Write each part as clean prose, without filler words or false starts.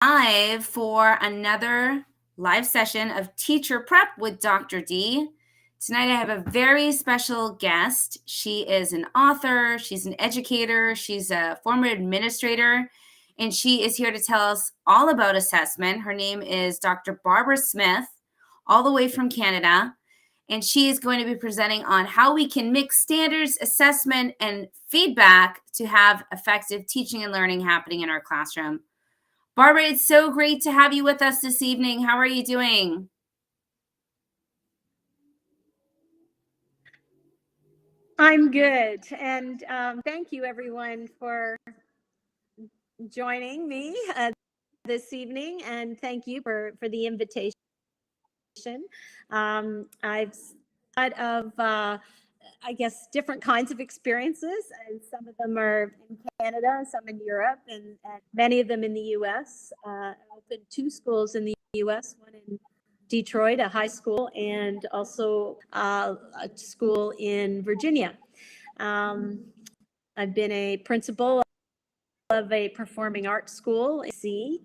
live for another live session of Teacher Prep with Dr. D. Tonight I have a very special guest. She is an author, she's an educator, she's a former administrator, and she is here to tell us all about assessment. Her name is Dr. Barbara Smith, all the way from Canada, and she is going to be presenting on how we can mix standards, assessment, and feedback to have effective teaching and learning happening in our classroom. Barbara, it's so great to have you with us this evening. How are you doing? I'm good. And thank you, everyone, for joining me this evening. And thank you for the invitation. I've had of, I guess, different kinds of experiences. And some of them are in Canada, some in Europe, and many of them in the U.S. I opened 2 schools in the U.S., one in Detroit, a high school, and also a school in Virginia. I've been a principal of a performing arts school in C,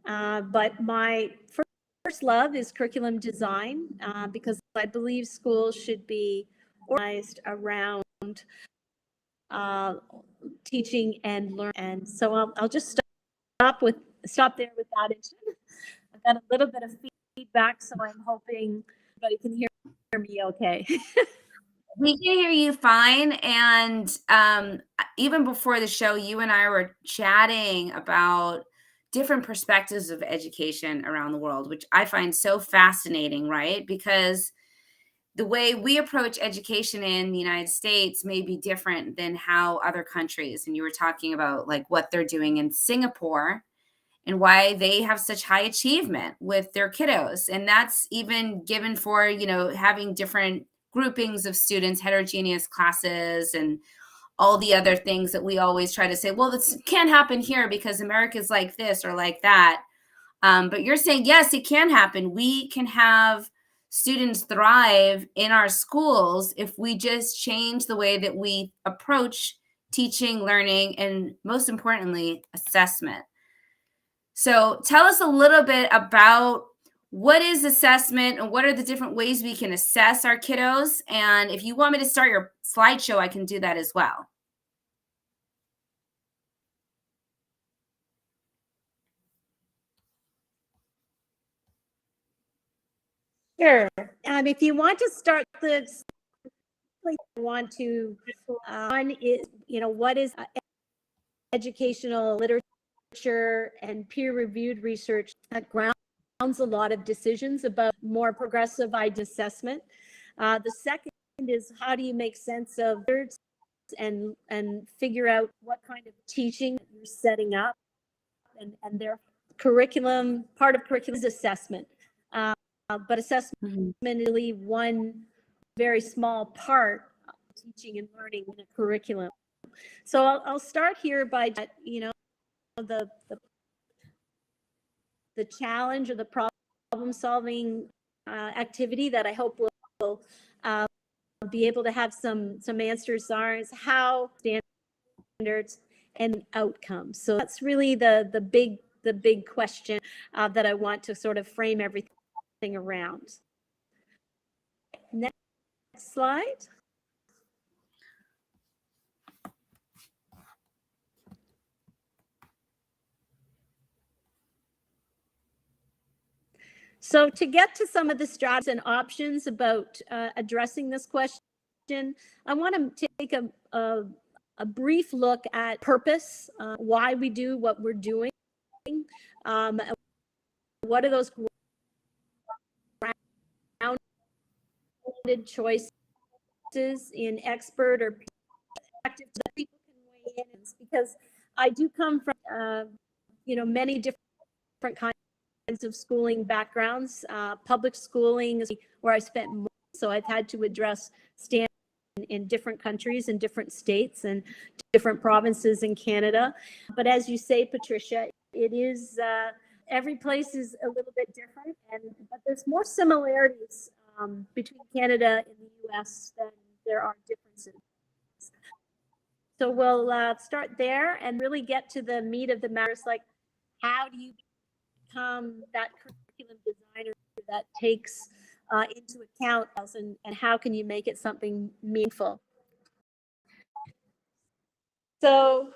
but my first love is curriculum design because I believe schools should be organized around teaching and learning. And so I'll just stop there with that. I've got a little bit of feedback, so I'm hoping everybody can hear me okay. We can hear you fine. And even before the show, you and I were chatting about different perspectives of education around the world, which I find so fascinating, right? Because the way we approach education in the United States may be different than how other countries, and you were talking about like what they're doing in Singapore and why they have such high achievement with their kiddos. And that's even given for, having different groupings of students, heterogeneous classes, and all the other things that we always try to say, well, this can't happen here because America's like this or like that. But you're saying, yes, it can happen. We can have students thrive in our schools if we just change the way that we approach teaching, learning, and most importantly, assessment. So tell us a little bit about what is assessment and what are the different ways we can assess our kiddos. And if you want me to start your slideshow, I can do that as well. Sure. If you want to start I want to, one is, what is educational literature and peer-reviewed research that grounds a lot of decisions about more progressive assessment. The second is how do you make sense of words and figure out what kind of teaching you're setting up, and their curriculum, part of curriculum is assessment. But assessment is really one very small part of teaching and learning in a curriculum. So I'll start here by, the challenge or the problem solving activity that I hope will be able to have some answers are is how standards and outcomes. So that's really the big question that I want to sort of frame everything around. Next slide. So to get to some of the strategies and options about addressing this question, I want to take a brief look at purpose, why we do what we're doing, what are those grounded choices in expert or perspective that people can weigh in, because I do come from many different kinds of schooling backgrounds. Public schooling is where I spent more, so I've had to address standards in different countries and different states and different provinces in Canada. But as you say, Patricia, it is every place is a little bit different, but there's more similarities between Canada and the U.S. than there are differences. So we'll start there and really get to the meat of the matter. It's like, how do you become that curriculum designer that takes into account and how can you make it something meaningful. So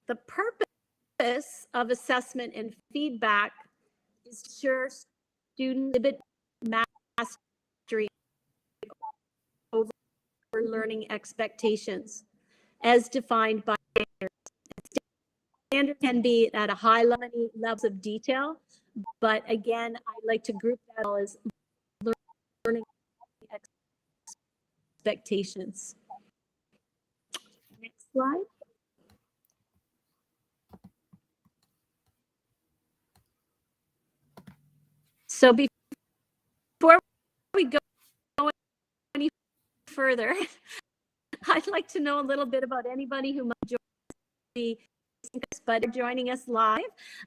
the purpose of assessment and feedback is to ensure students exhibit mastery over learning expectations as defined by standard. Can be at a high level, many levels of detail, but again, I like to group that all as learning expectations. Next slide. So before we go any further, I'd like to know a little bit about anybody who might be but joining us live.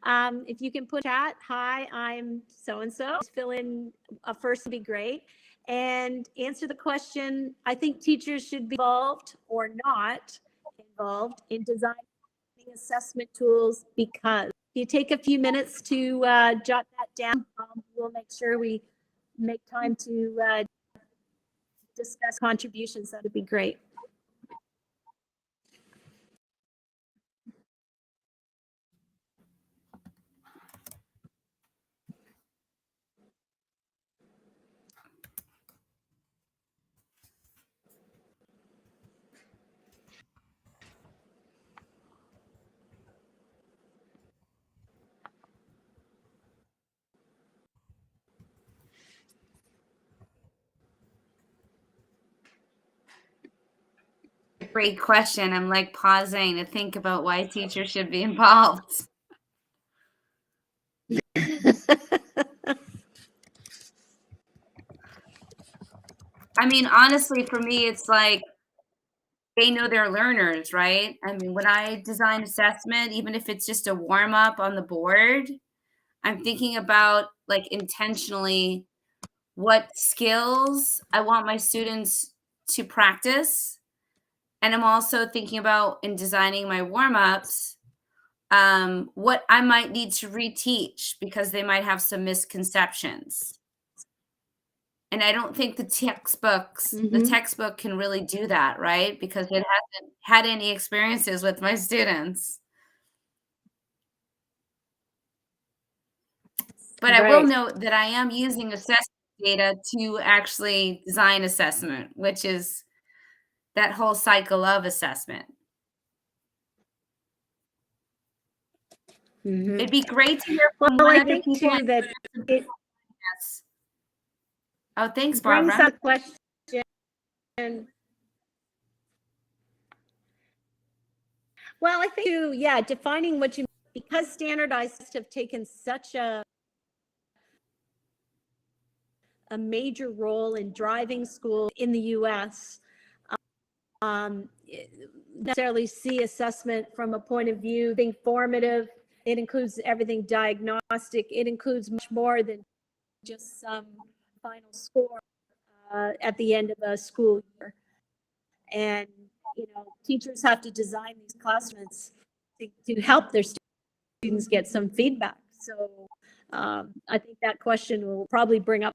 If you can put chat, hi, I'm so-and-so. Fill in a first would be great. And answer the question, I think teachers should be involved or not involved in designing assessment tools because. If you take a few minutes to jot that down, we'll make sure we make time to discuss contributions. That would be great. Great question. I'm like pausing to think about why teachers should be involved. I mean, honestly, for me, it's like they know their learners, right? I mean, when I design assessment, even if it's just a warm up on the board, I'm thinking about like intentionally what skills I want my students to practice. And I'm also thinking about in designing my warm ups, what I might need to reteach because they might have some misconceptions. And I don't think the textbook can really do that, right? Because it hasn't had any experiences with my students. But I will note that I am using assessment data to actually design assessment, which is that whole cycle of assessment. It'd be great to hear from Well, one I other think people. too that it Yes. Oh, thanks, brings Barbara. up a question. Well, I think too, yeah, defining what you, because standardized have taken such a major role in driving school in the US. Necessarily see assessment from a point of view being formative. It includes everything diagnostic. It includes much more than just some final score at the end of a school year. And you know, teachers have to design these classrooms to help their students get some feedback. So I think that question will probably bring up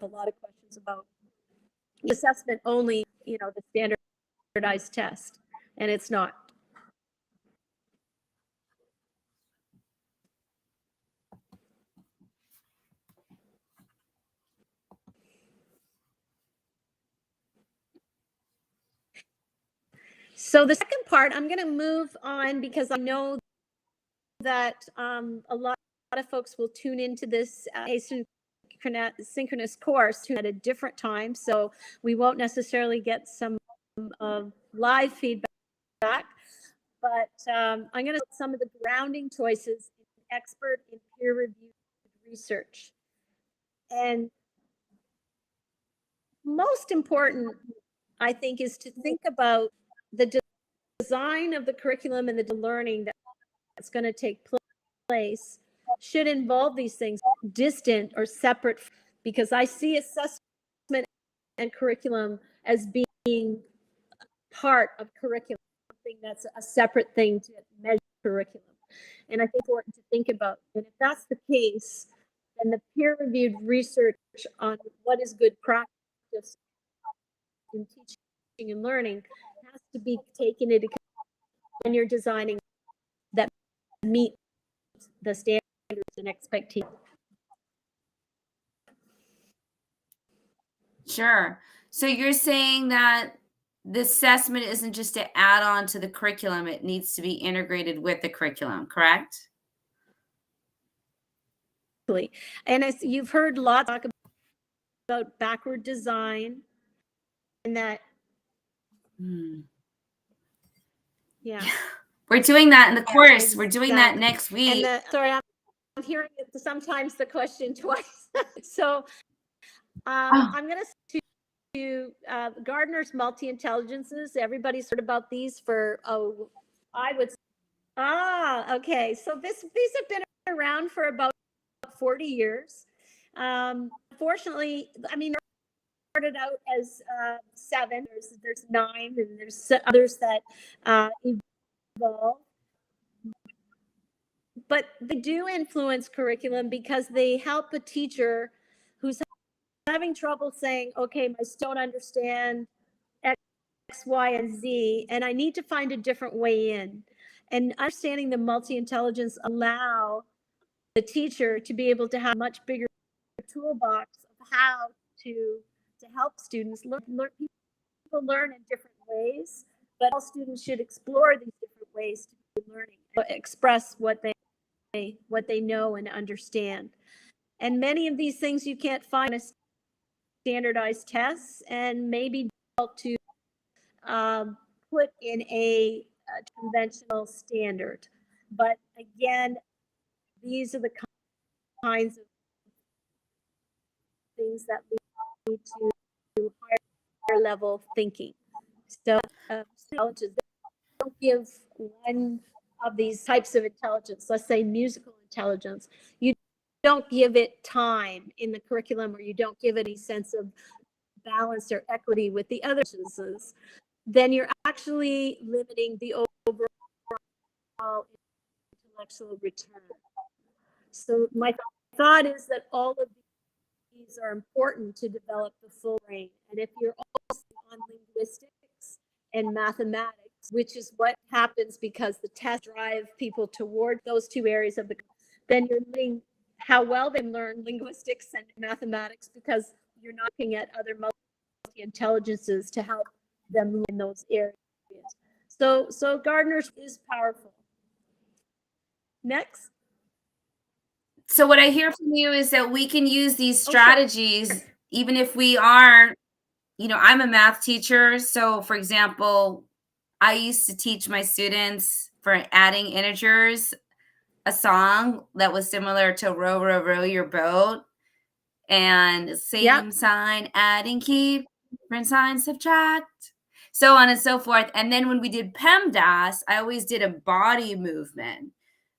a lot of questions about assessment only, you know, the standardized test, and it's not. So the second part, I'm going to move on because I know that a lot of folks will tune into this asynchronous course at a different time. So we won't necessarily get some live feedback, but I'm going to some of the grounding choices in expert and peer-reviewed research. And most important, I think, is to think about the design of the curriculum and the learning that's going to take place should involve these things distant or separate, because I see assessment and curriculum as being part of curriculum, something that's a separate thing to measure curriculum. And I think it's important to think about. And if that's the case, then the peer-reviewed research on what is good practice in teaching and learning has to be taken into consideration when you're designing that meet the standards and expectations. Sure. So you're saying that the assessment isn't just to add on to the curriculum, it needs to be integrated with the curriculum, correct? And as you've heard lots talk about backward design and that, Hmm. yeah, We're doing that in the yeah, course. We're doing that exactly. next And week. sorry, I'm hearing sometimes the question twice. So Oh, I'm going to Gardner's Multiintelligences. Everybody's heard about these for, oh, I would say, okay. So these have been around for about 40 years. Fortunately, I mean, started out as 7. There's 9, and there's others that evolve. But they do influence curriculum because they help a teacher who's having trouble saying, okay, I still don't understand X, Y, and Z, and I need to find a different way in. And understanding the multi-intelligence allow the teacher to be able to have a much bigger toolbox of how to help students learn. People learn in different ways, but all students should explore these different ways to be learning, express what they know and understand. And many of these things you can't find in standardized tests, and maybe to put in a conventional standard. But again, these are the kinds of things that lead to higher level thinking. So, intelligence, don't give one of these types of intelligence, let's say musical intelligence, you don't give it time in the curriculum, or you don't give it any sense of balance or equity with the other intelligences, then you're actually limiting the overall intellectual return. So my thought is that all of these are important to develop the full brain. And if you're also on linguistics and mathematics, which is what happens because the tests drive people toward those two areas of the, then you're limiting how well they learn linguistics and mathematics, because you're not looking at other multi-intelligences to help them in those areas. So Gardner's is powerful. Next. so what I hear from you is that we can use these Oh, sure. strategies even if we are, I'm a math teacher. So, for example, I used to teach my students for adding integers a song that was similar to Row, Row, Row Your Boat, and Yep. same sign, adding, keep, different sign, subtract, so on and so forth. And then when we did PEMDAS, I always did a body movement,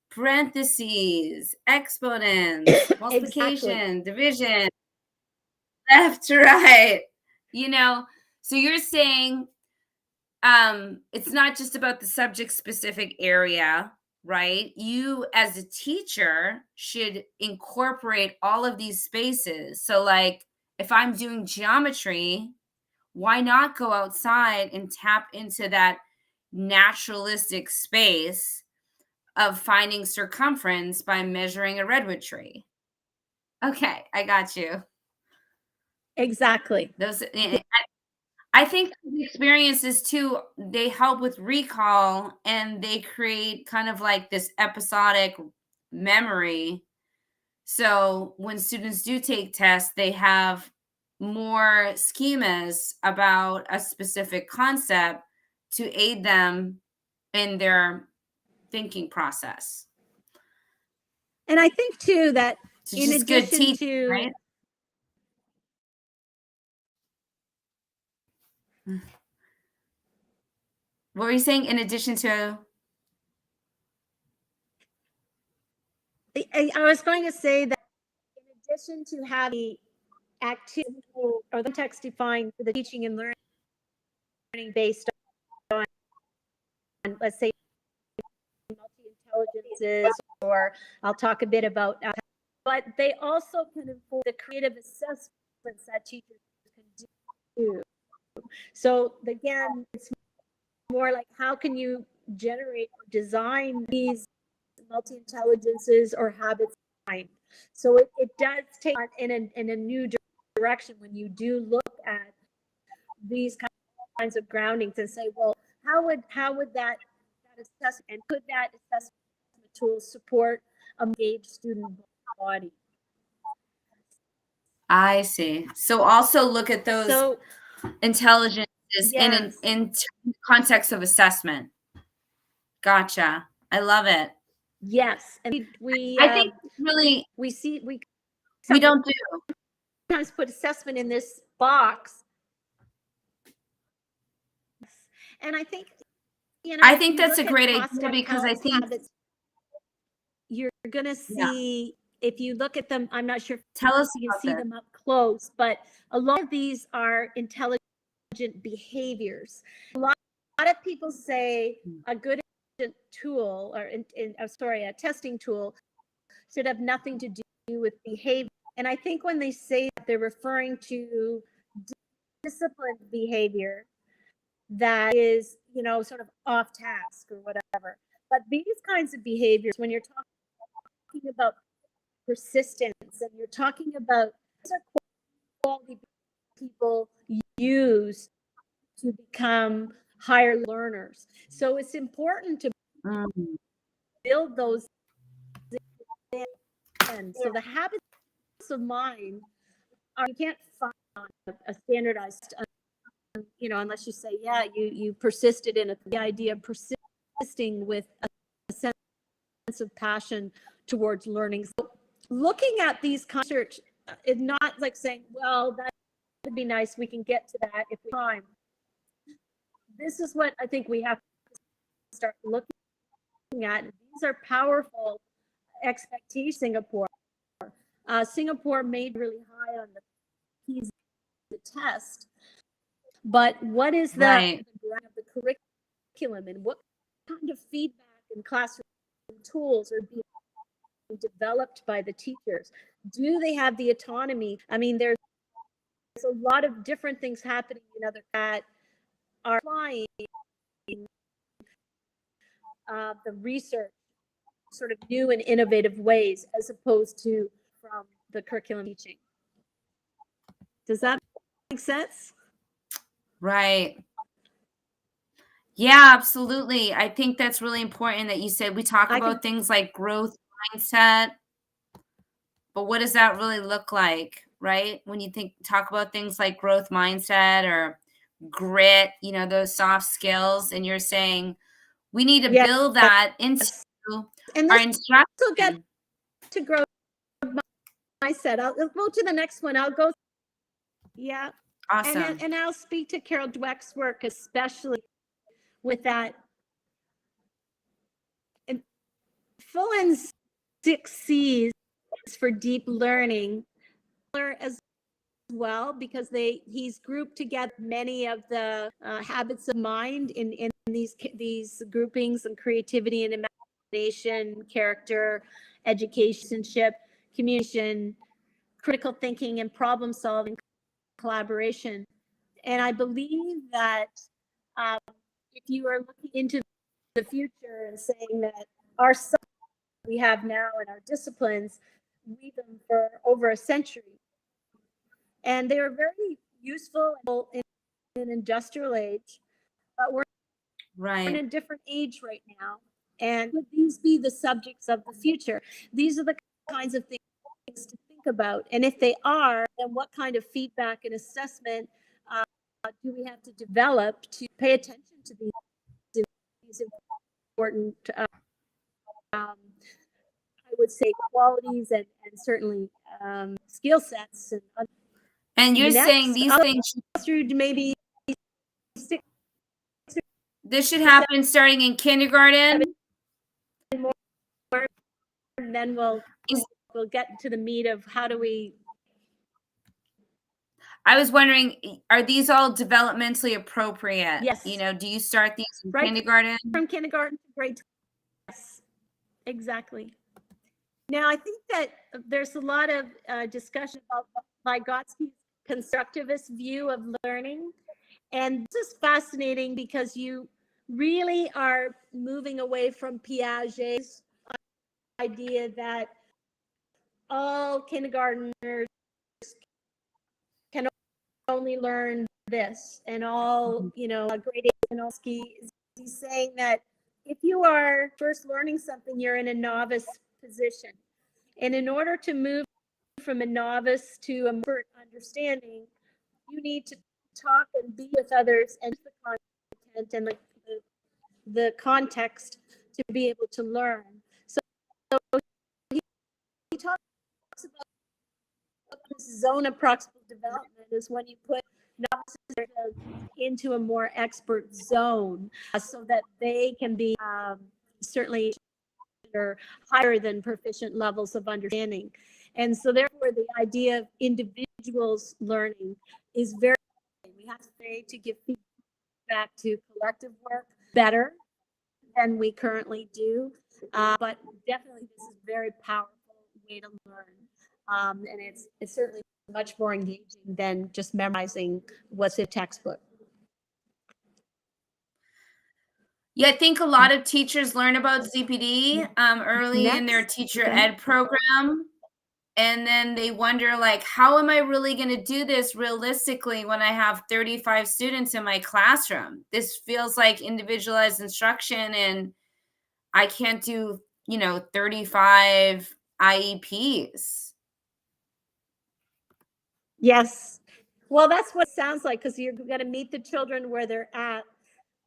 parentheses, exponents, Exactly. multiplication, division, left to right, you know. So you're saying it's not just about the subject specific area, right? You as a teacher should incorporate all of these spaces. So like if I'm doing geometry, why not go outside and tap into that naturalistic space of finding circumference by measuring a redwood tree? Okay, I got you. Exactly. Those I think the experiences too, they help with recall and they create kind of like this episodic memory. So when students do take tests, they have more schemas about a specific concept to aid them in their thinking process. And I think too that So in just good addition teaching, to, right? What were you saying in addition to? I was going to say that in addition to having activity or the text defined for the teaching and learning based on, let's say, multi-intelligence or I'll talk a bit about, but they also can inform the creative assessments that teachers can do. So again, it's more like how can you generate or design these multi-intelligences or habits of mind. So it does take in a new direction when you do look at these kinds of groundings and say, well, how would that assessment and could that assessment tool support a engaged student body? I see. So also look at those So intelligences yes, in context of assessment. Gotcha. I love it. yes, and we I think really we see we don't do. sometimes put assessment in this box, and I think I if think you that's a look at great idea positive because I think habits, you're going to yeah. see, if you look at them, I'm not sure if Tell us you can about see this. them up close, but a lot of these are intelligent behaviors. A lot of people say a good tool or a testing tool should have nothing to do with behavior. And I think when they say that, they're referring to disciplined behavior that is, sort of off task or whatever. But these kinds of behaviors, when you're talking about persistence and you're talking about quality people use to become higher learners. So it's important to build those in. So the habits of mind you can't find a standardized, unless you say, yeah, you persisted in the idea of persisting with a sense of passion towards learning. So looking at these concerts is not like saying, well, that would be nice, we can get to that if we have time. This is what I think we have to start looking at. These are powerful expectations. Singapore made really high on the PISA test, but what is Right. the curriculum and what kind of feedback and classroom tools are being developed by the teachers? Do they have the autonomy? I mean, there's a lot of different things happening that are applying the research sort of new and innovative ways as opposed to from the curriculum teaching. Does that make sense? Right. Yeah, absolutely. I think that's really important that you said we talk about things like growth mindset, but what does that really look like, right? When you talk about things like growth mindset or grit, those soft skills, and you're saying we need to build that into and our this will get instruction. to growth mindset. I'll go to the next one. I'll go. Yeah. Awesome. And I'll speak to Carol Dweck's work, especially with that. And Fullen's 6 C's for deep learning as well, because he's grouped together many of the habits of mind in these groupings, and creativity and imagination, character, educationship, communication, critical thinking, and problem solving, collaboration. And I believe that if you are looking into the future and saying that our we have now in our disciplines, read them for over a century, and they are very useful in an industrial age, but we're in a different age right now. And would these be the subjects of the future? These are the kinds of things to think about. And if they are, then what kind of feedback and assessment do we have to develop to pay attention to these important, I would say, qualities and certainly skill sets. And you're saying Next, these I'll things go through maybe 6 this should happen starting in kindergarten? more, and then we'll get to the meat of how do we. I was wondering, are these all developmentally appropriate? Yes. Do you start these in Right kindergarten? from kindergarten to grade 12. Yes. Exactly. Now, I think that there's a lot of discussion about Vygotsky's constructivist view of learning. And this is fascinating because you really are moving away from Piaget's idea that all kindergartners can only learn this, and all, grade 8 and all ski. He's saying that if you are first learning something, you're in a novice position. And in order to move from a novice to a expert understanding, you need to talk and be with others and the content and the context to be able to learn. So he talks about this zone of proximal development is when you put novices into a more expert zone so that they can be certainly higher than proficient levels of understanding. And so therefore the idea of individuals learning is very, we have to give feedback to collective work better than we currently do. But definitely this is a very powerful way to learn. And it's certainly much more engaging than just memorizing what's in a textbook. Yeah, I think a lot of teachers learn about ZPD early in their Next. teacher ed program. And then they wonder, like, how am I really going to do this realistically when I have 35 students in my classroom? This feels like individualized instruction, and I can't do, 35 IEPs. Yes. Well, that's what it sounds like, because you're going to meet the children where they're at.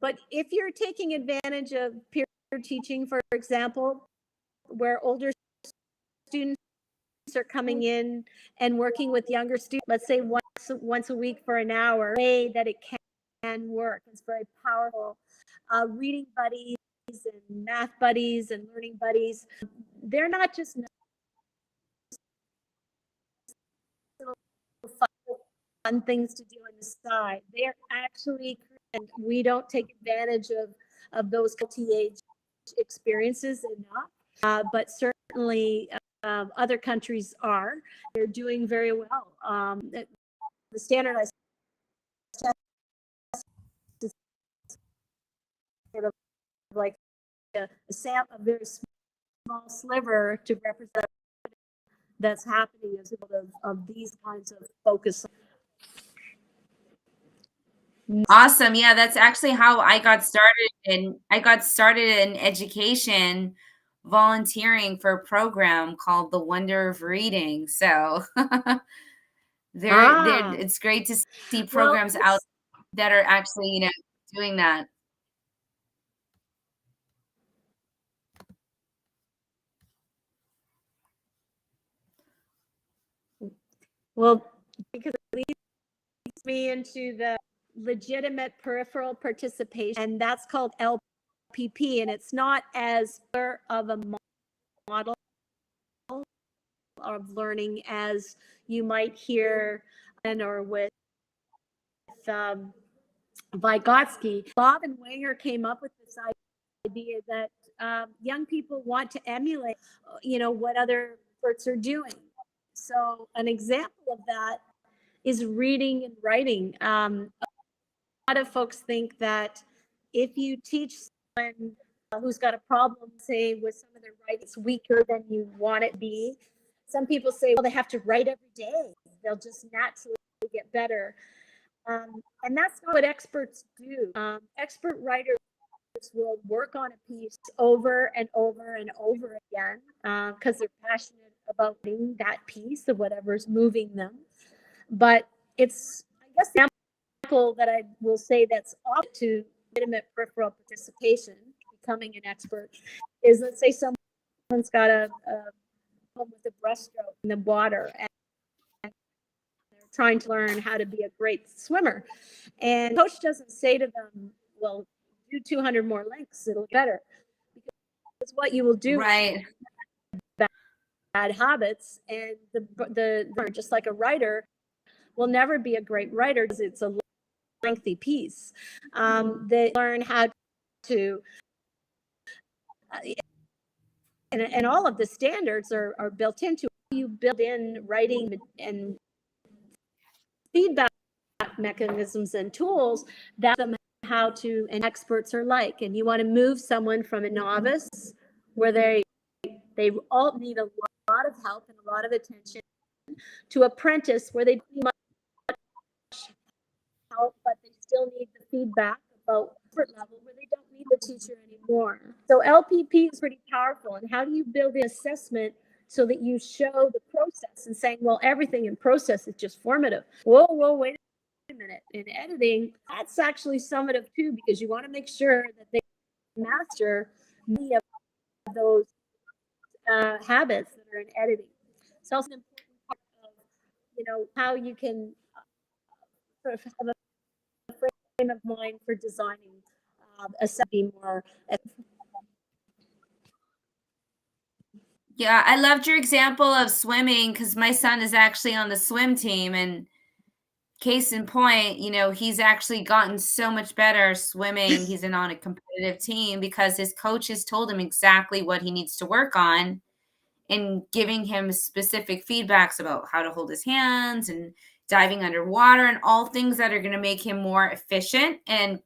But if you're taking advantage of peer teaching, for example, where older students are coming in and working with younger students, let's say once a week for an hour, way that it can work. It's very powerful. Reading buddies and math buddies and learning buddies, they're not just fun things to do on the side. They're actually, and we don't take advantage of those age experiences enough. But certainly other countries are. They're doing very well. The standardized test is sort of like a very small sliver to represent that's happening as a result of these kinds of focus. Awesome. Yeah, that's actually how I got started in education, volunteering for a program called The Wonder of Reading. So it's great to see Well, programs out that are actually, doing that. well, because it leads me into the legitimate peripheral participation, and that's called LPP, and it's not as of a model of learning as you might hear or with Vygotsky. Bob and Wenger came up with this idea that young people want to emulate, what other experts are doing. So an example of that is reading and writing. A lot of folks think that if you teach someone who's got a problem, say with some of their writing, it's weaker than you want it to be. Some people say, well, they have to write every day. They'll just naturally get better. And that's not what experts do. Expert writers will work on a piece over and over and over again because they're passionate about being that piece of whatever's moving them. But it's, I guess, the example that I will say that's off to legitimate peripheral participation, becoming an expert, is, let's say someone's got a problem with a breaststroke in the water, and they're trying to learn how to be a great swimmer. And the coach doesn't say to them, well, do 200 more links, it'll get better. Because what you will do, right, bad habits, and the just like a writer will never be a great writer because it's a lengthy piece. They learn how to and all of the standards are built into it. You build in writing and feedback mechanisms and tools that them how to and experts are like. And you want to move someone from a novice where they all need a lot of help and a lot of attention to apprentice where they don't need much help, but they still need the feedback about effort level where they don't need the teacher anymore. So LPP is pretty powerful. And how do you build the assessment so that you show the process and saying, well, everything in process is just formative. Whoa, wait a minute. In editing, that's actually summative too, because you want to make sure that they master many of those habits that are in editing. It's also an important part of, how you can sort of have a frame of mind for designing a be more. Yeah, I loved your example of swimming because my son is actually on the swim team, and case in point, he's actually gotten so much better swimming. He's on a competitive team because his coaches told him exactly what he needs to work on and giving him specific feedbacks about how to hold his hands and diving underwater and all things that are going to make him more efficient and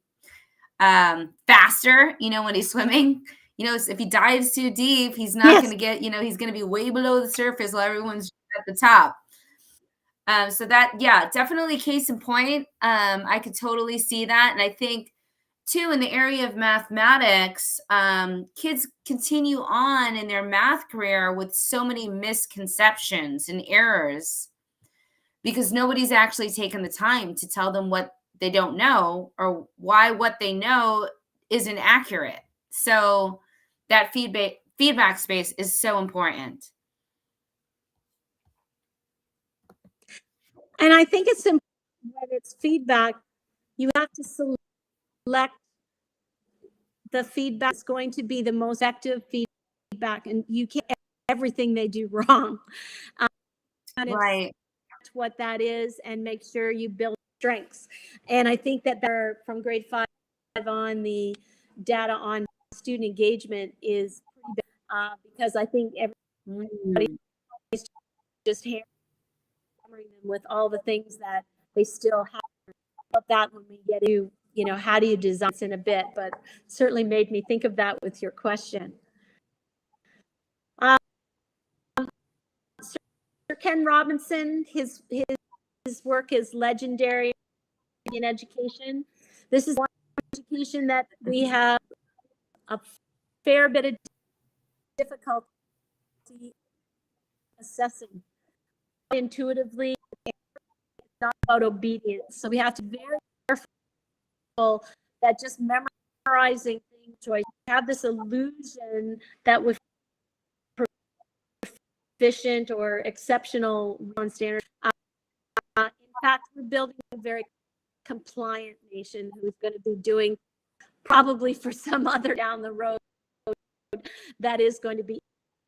faster, when he's swimming. If he dives too deep, he's not going Yes. to get, he's going to be way below the surface while everyone's at the top. So that, yeah, definitely case in point. I could totally see that. And I think too, in the area of mathematics, kids continue on in their math career with so many misconceptions and errors because nobody's actually taken the time to tell them what they don't know or why what they know isn't accurate. So that feedback space is so important. And I think it's important when it's feedback, you have to select the feedback that's going to be the most active feedback, and you can't everything they do wrong. And Right. what that is and make sure you build strengths. And I think that they're from grade 5 on, the data on student engagement is pretty big, because I think everybody's just hammering them with all the things that they still have. About that when we get to, how do you design this in a bit, but certainly made me think of that with your question. Sir Ken Robinson, his work is legendary in education. This is one education that we have a fair bit of difficulty assessing intuitively. It's not about obedience, so we have to be very careful that just memorizing things, so I have this illusion that with proficient or exceptional on standard. In fact, we're building a very compliant nation who's going to be doing probably for some other down the road that is going to be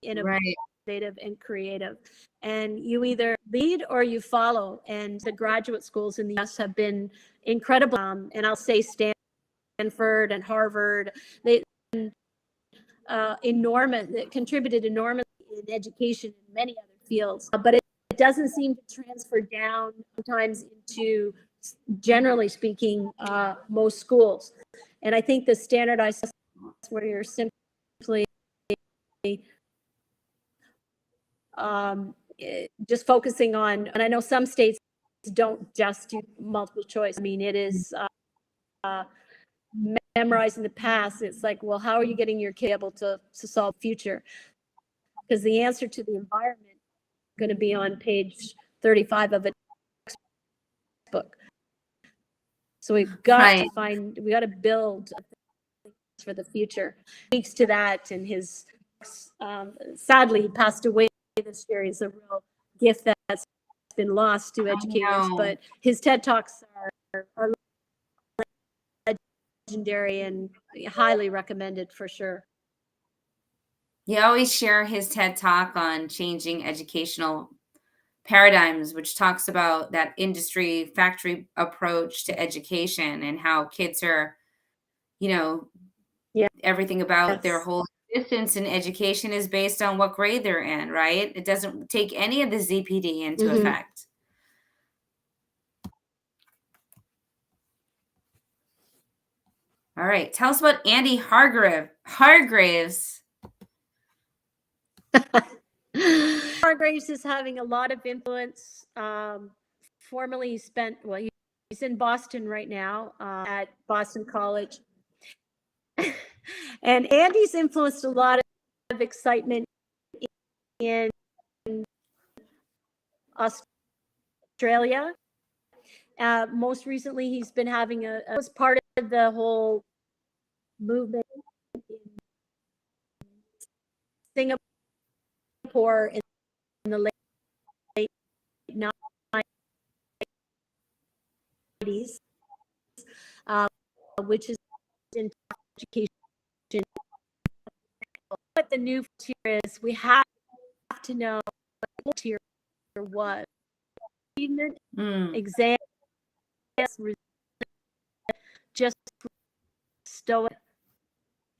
innovative and creative. And you either lead or you follow. And the graduate schools in the US have been incredible. And I'll say Stanford and Harvard, they contributed enormously in education in many other fields. But it doesn't seem to transfer down sometimes into, generally speaking, most schools. And I think the standardized where you're simply just focusing on, and I know some states don't just do multiple choice. I mean, it is memorizing the past. It's like, well, how are you getting your kid able to solve future? Because the answer to the environment is going to be on page 35 of a textbook. So we've got to find, we got to build for the future. Speaks to that, and his sadly he passed away this year. He's a real gift that's been lost to educators, but his TED Talks are legendary and highly recommended for sure. You always share his TED Talk on changing educational paradigms, which talks about that industry factory approach to education and how kids are, everything about their whole distance in education is based on what grade they're in, right? It doesn't take any of the ZPD into Mhm. effect. All right, tell us about Andy Hargraves. Hargraves is having a lot of influence. Formerly, he's in Boston right now, at Boston College. And Andy's influenced a lot of excitement in Australia. Most recently, he's been having was part of the whole movement in Singapore in the late 90s, which is in education. What the new frontier is, we have to know what frontier was. Achievement, Mm, exams, just stoic,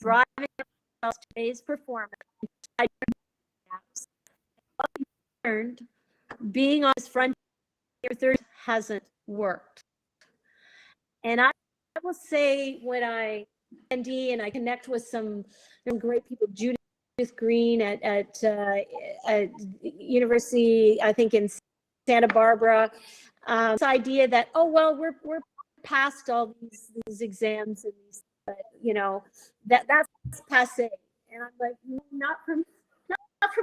driving us to today's performance. I learned being on this frontier third hasn't worked. And I will say when I and I connect with some great people, Judith Green at University, I think in Santa Barbara, this idea that, oh well, we're past all these exams and these, you know, that's passe. And I'm like, not from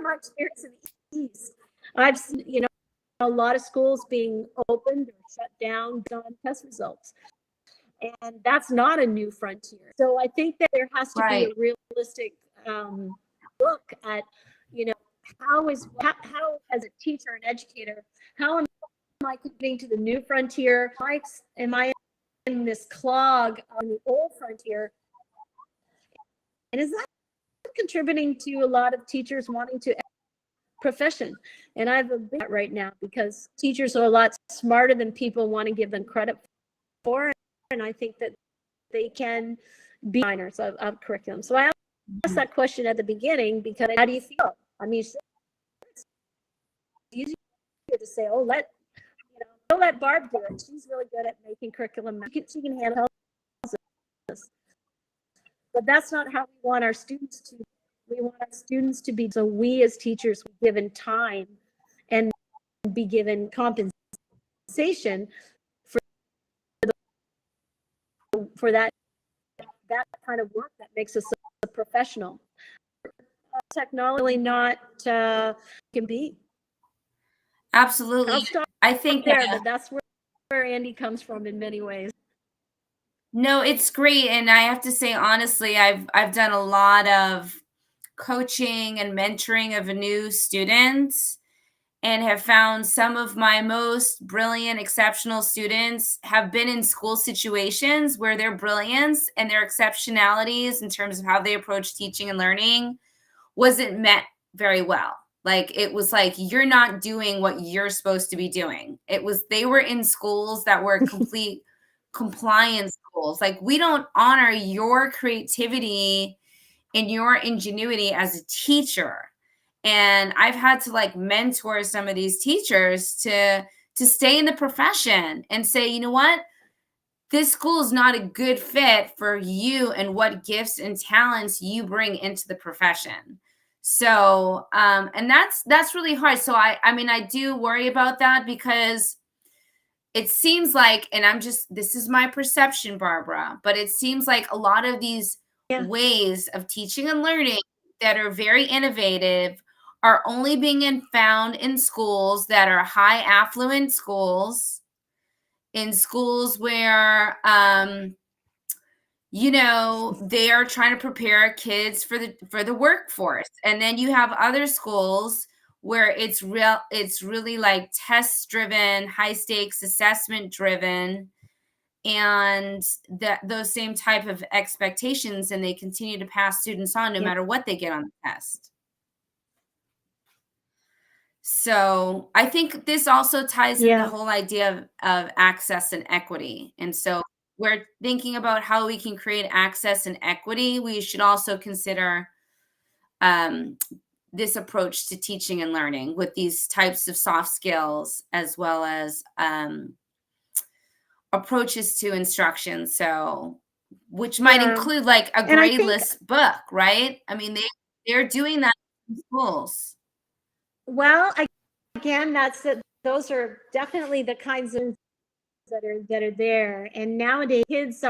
my experience in the East. I've seen, a lot of schools being opened or shut down on test results. And that's not a new frontier. So I think that there has to be a right. realistic look at, you know, how as a teacher and educator, how am I contributing to the new frontier? Am I in this clog on the old frontier? And is that contributing to a lot of teachers wanting to profession? And I have a big right now because teachers are a lot smarter than people want to give them credit for. And I think that they can be designers of curriculum. So I asked that question at the beginning because how do you feel? I mean, it's easier to say, oh, don't let Barb do it. She's really good at making curriculum. She can handle this. But that's not how we want our students to. We want our students to be. So we as teachers, be given time and be given compensation for that kind of work that makes us a professional. Technology not can be. I'll Absolutely. stop I think there, but that's where Andy comes from in many ways. no, it's great, and I have to say honestly, I've done a lot of coaching and mentoring of new students and have found some of my most brilliant, exceptional students have been in school situations where their brilliance and their exceptionalities in terms of how they approach teaching and learning wasn't met very well. Like it was like you're not doing what you're supposed to be doing. It was they were in schools that were complete compliance schools. Like we don't honor your creativity and your ingenuity as a teacher. And I've had to like mentor some of these teachers to stay in the profession and say, you know what? This school is not a good fit for you and what gifts and talents you bring into the profession. So, and that's really hard. So I mean, I do worry about that because it seems like, and this is my perception, Barbara, but it seems like a lot of these Yeah. ways of teaching and learning that are very innovative are only being found in schools that are high affluent schools, in schools where they are trying to prepare kids for the workforce. And then you have other schools where it's really like test driven, high stakes assessment driven, and that those same type of expectations, and they continue to pass students on no Yeah. matter what they get on the test. So I think this also ties in the Yeah. whole idea of access and equity. And so we're thinking about how we can create access and equity. We should also consider this approach to teaching and learning with these types of soft skills as well as approaches to instruction. So, which might Yeah. include like a And I think, gradeless book, right? I mean, they're doing that in schools. well, again, those are definitely the kinds of that are there. And nowadays, kids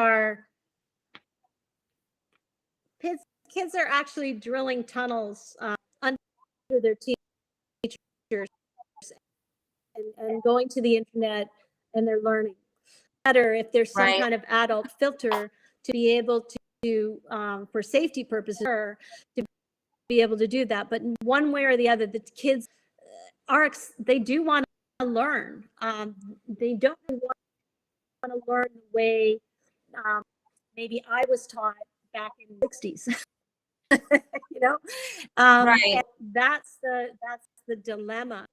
kids are actually drilling tunnels under their teachers and going to the internet, and they're learning better if there's some Right. kind of adult filter to be able to for safety purposes to be able to do that. But one way or the other, the kids they do want to learn. They don't want to learn the way um, maybe I was taught back in the 60s. You know, Right. and that's the dilemma.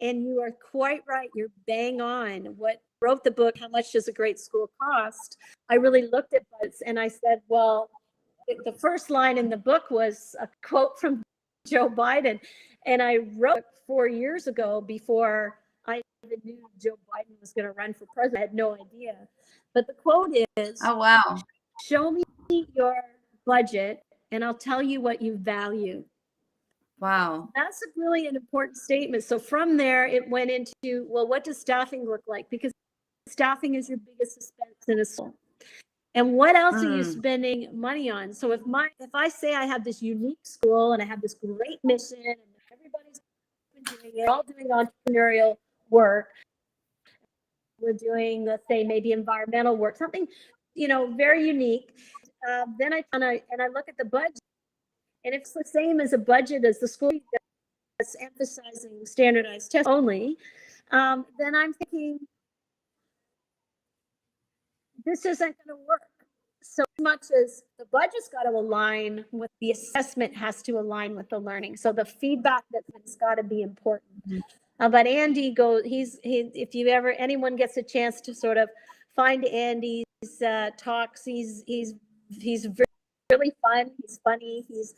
And you are quite right. You're bang on. What wrote the book, How Much Does a Great School Cost? I really looked at this and I said, well, the first line in the book was a quote from Joe Biden. And I wrote it 4 years ago before I even knew Joe Biden was going to run for president. I had no idea. But the quote is, Oh, wow. show me your budget and I'll tell you what you value. Wow. That's really an important statement. So from there, it went into, well, what does staffing look like? Because staffing is your biggest expense in a school. And what else are you spending money on? So if I say I have this unique school and I have this great mission and everybody's doing it, all doing entrepreneurial work, we're doing, let's say, maybe environmental work, something, very unique. Then I look at the budget, and if it's the same as a budget as the school that's emphasizing standardized tests only, then I'm thinking this isn't going to work. So much as the budget's got to align with the assessment, has to align with the learning. So the feedback that's got to be important. But Andy if anyone gets a chance to sort of find Andy's talks, he's really fun. He's funny. He's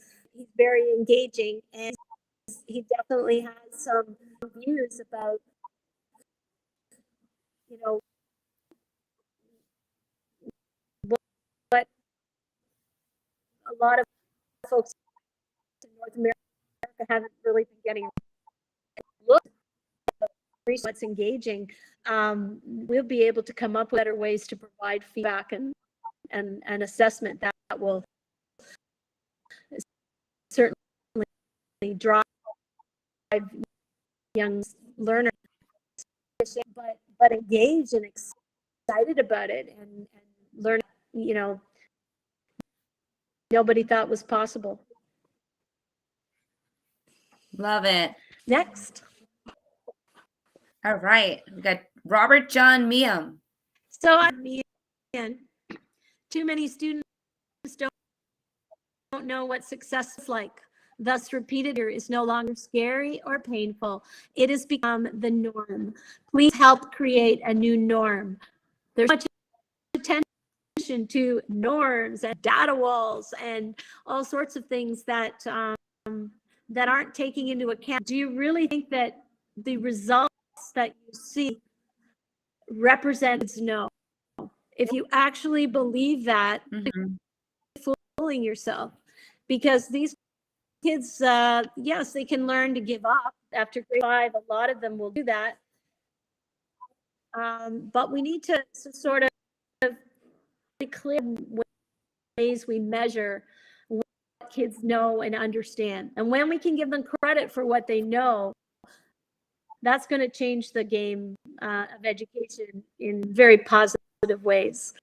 very engaging, and he definitely has some views about, you know, what a lot of folks in North America haven't really been getting looked at. What's engaging. We'll be able to come up with better ways to provide feedback and assessment that will certainly drive young learners, but engaged and excited about it and learn, nobody thought was possible. Love it. Next. All right. We got Robert John Meehan. So too many students don't know what success is like. Thus, repeated is no longer scary or painful. It has become the norm. Please help create a new norm. There's much attention to norms and data walls and all sorts of things that aren't taking into account. Do you really think that the results that you see represents no? If you actually believe that, you're fooling yourself, because these kids, yes, they can learn to give up after grade 5. A lot of them will do that. But we need to sort of be clear ways we measure what kids know and understand. And when we can give them credit for what they know, that's going to change the game of education in very positive ways.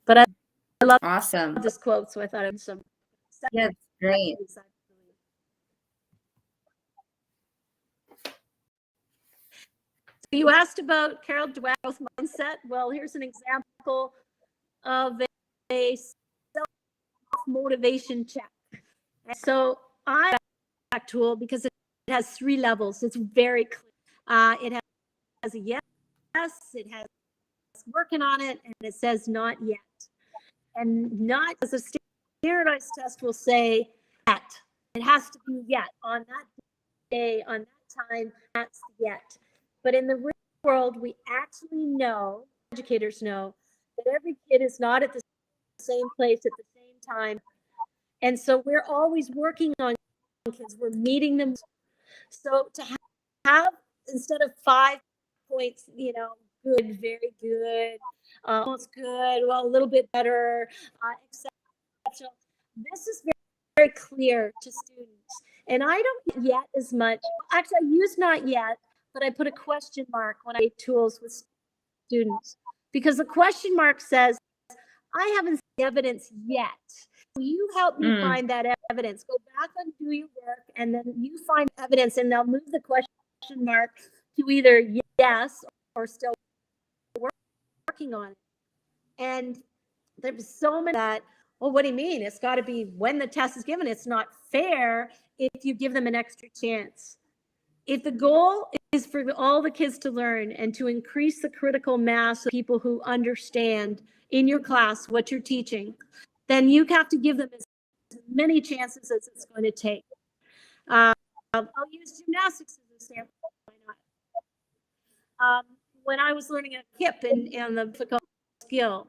But I love this quote, so I thought it was some. Yeah, great. You asked about Carol Dweck's growth mindset. Well, here's an example of a self-motivation check. So I like that tool because it has 3 levels. It's very clear. It has a yes, it has working on it, and it says not yet. And not as a standardized test will say yet. It has to be yet on that day, on that time, that's yet. But in the real world, we actually know, educators know, that every kid is not at the same place at the same time. And so we're always working on kids, we're meeting them. So to have instead of 5 points, good, very good, almost good, well, a little bit better, exceptional. This is very, very clear to students. And I don't yet as much. Actually, I use not yet, but I put a question mark when I tools with students because the question mark says, I haven't seen evidence yet. Will you help me find that evidence? Go back and do your work, and then you find evidence, and they'll move the question mark to either yes or still working on it. And there's so many that, well, what do you mean? It's got to be when the test is given. It's not fair if you give them an extra chance. If the goal is for all the kids to learn and to increase the critical mass of people who understand in your class what you're teaching, then you have to give them as many chances as it's going to take. I'll use gymnastics as an example. When I was learning a hip and the difficult skill,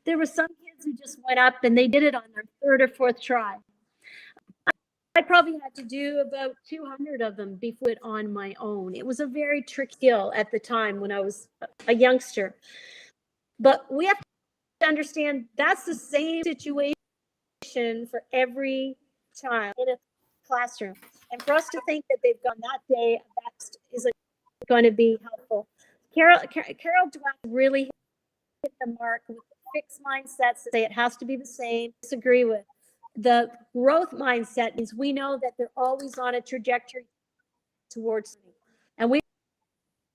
there were some kids who just went up and they did it on their third or fourth try. I probably had to do about 200 of them before it on my own. It was a very tricky skill at the time when I was a youngster. But we have to understand that's the same situation for every child in a classroom. And for us to think that they've gone that day, that is going to be helpful. Carol Dweck really hit the mark with fixed mindsets that say it has to be the same. Disagree with. The growth mindset means we know that they're always on a trajectory towards me. And we've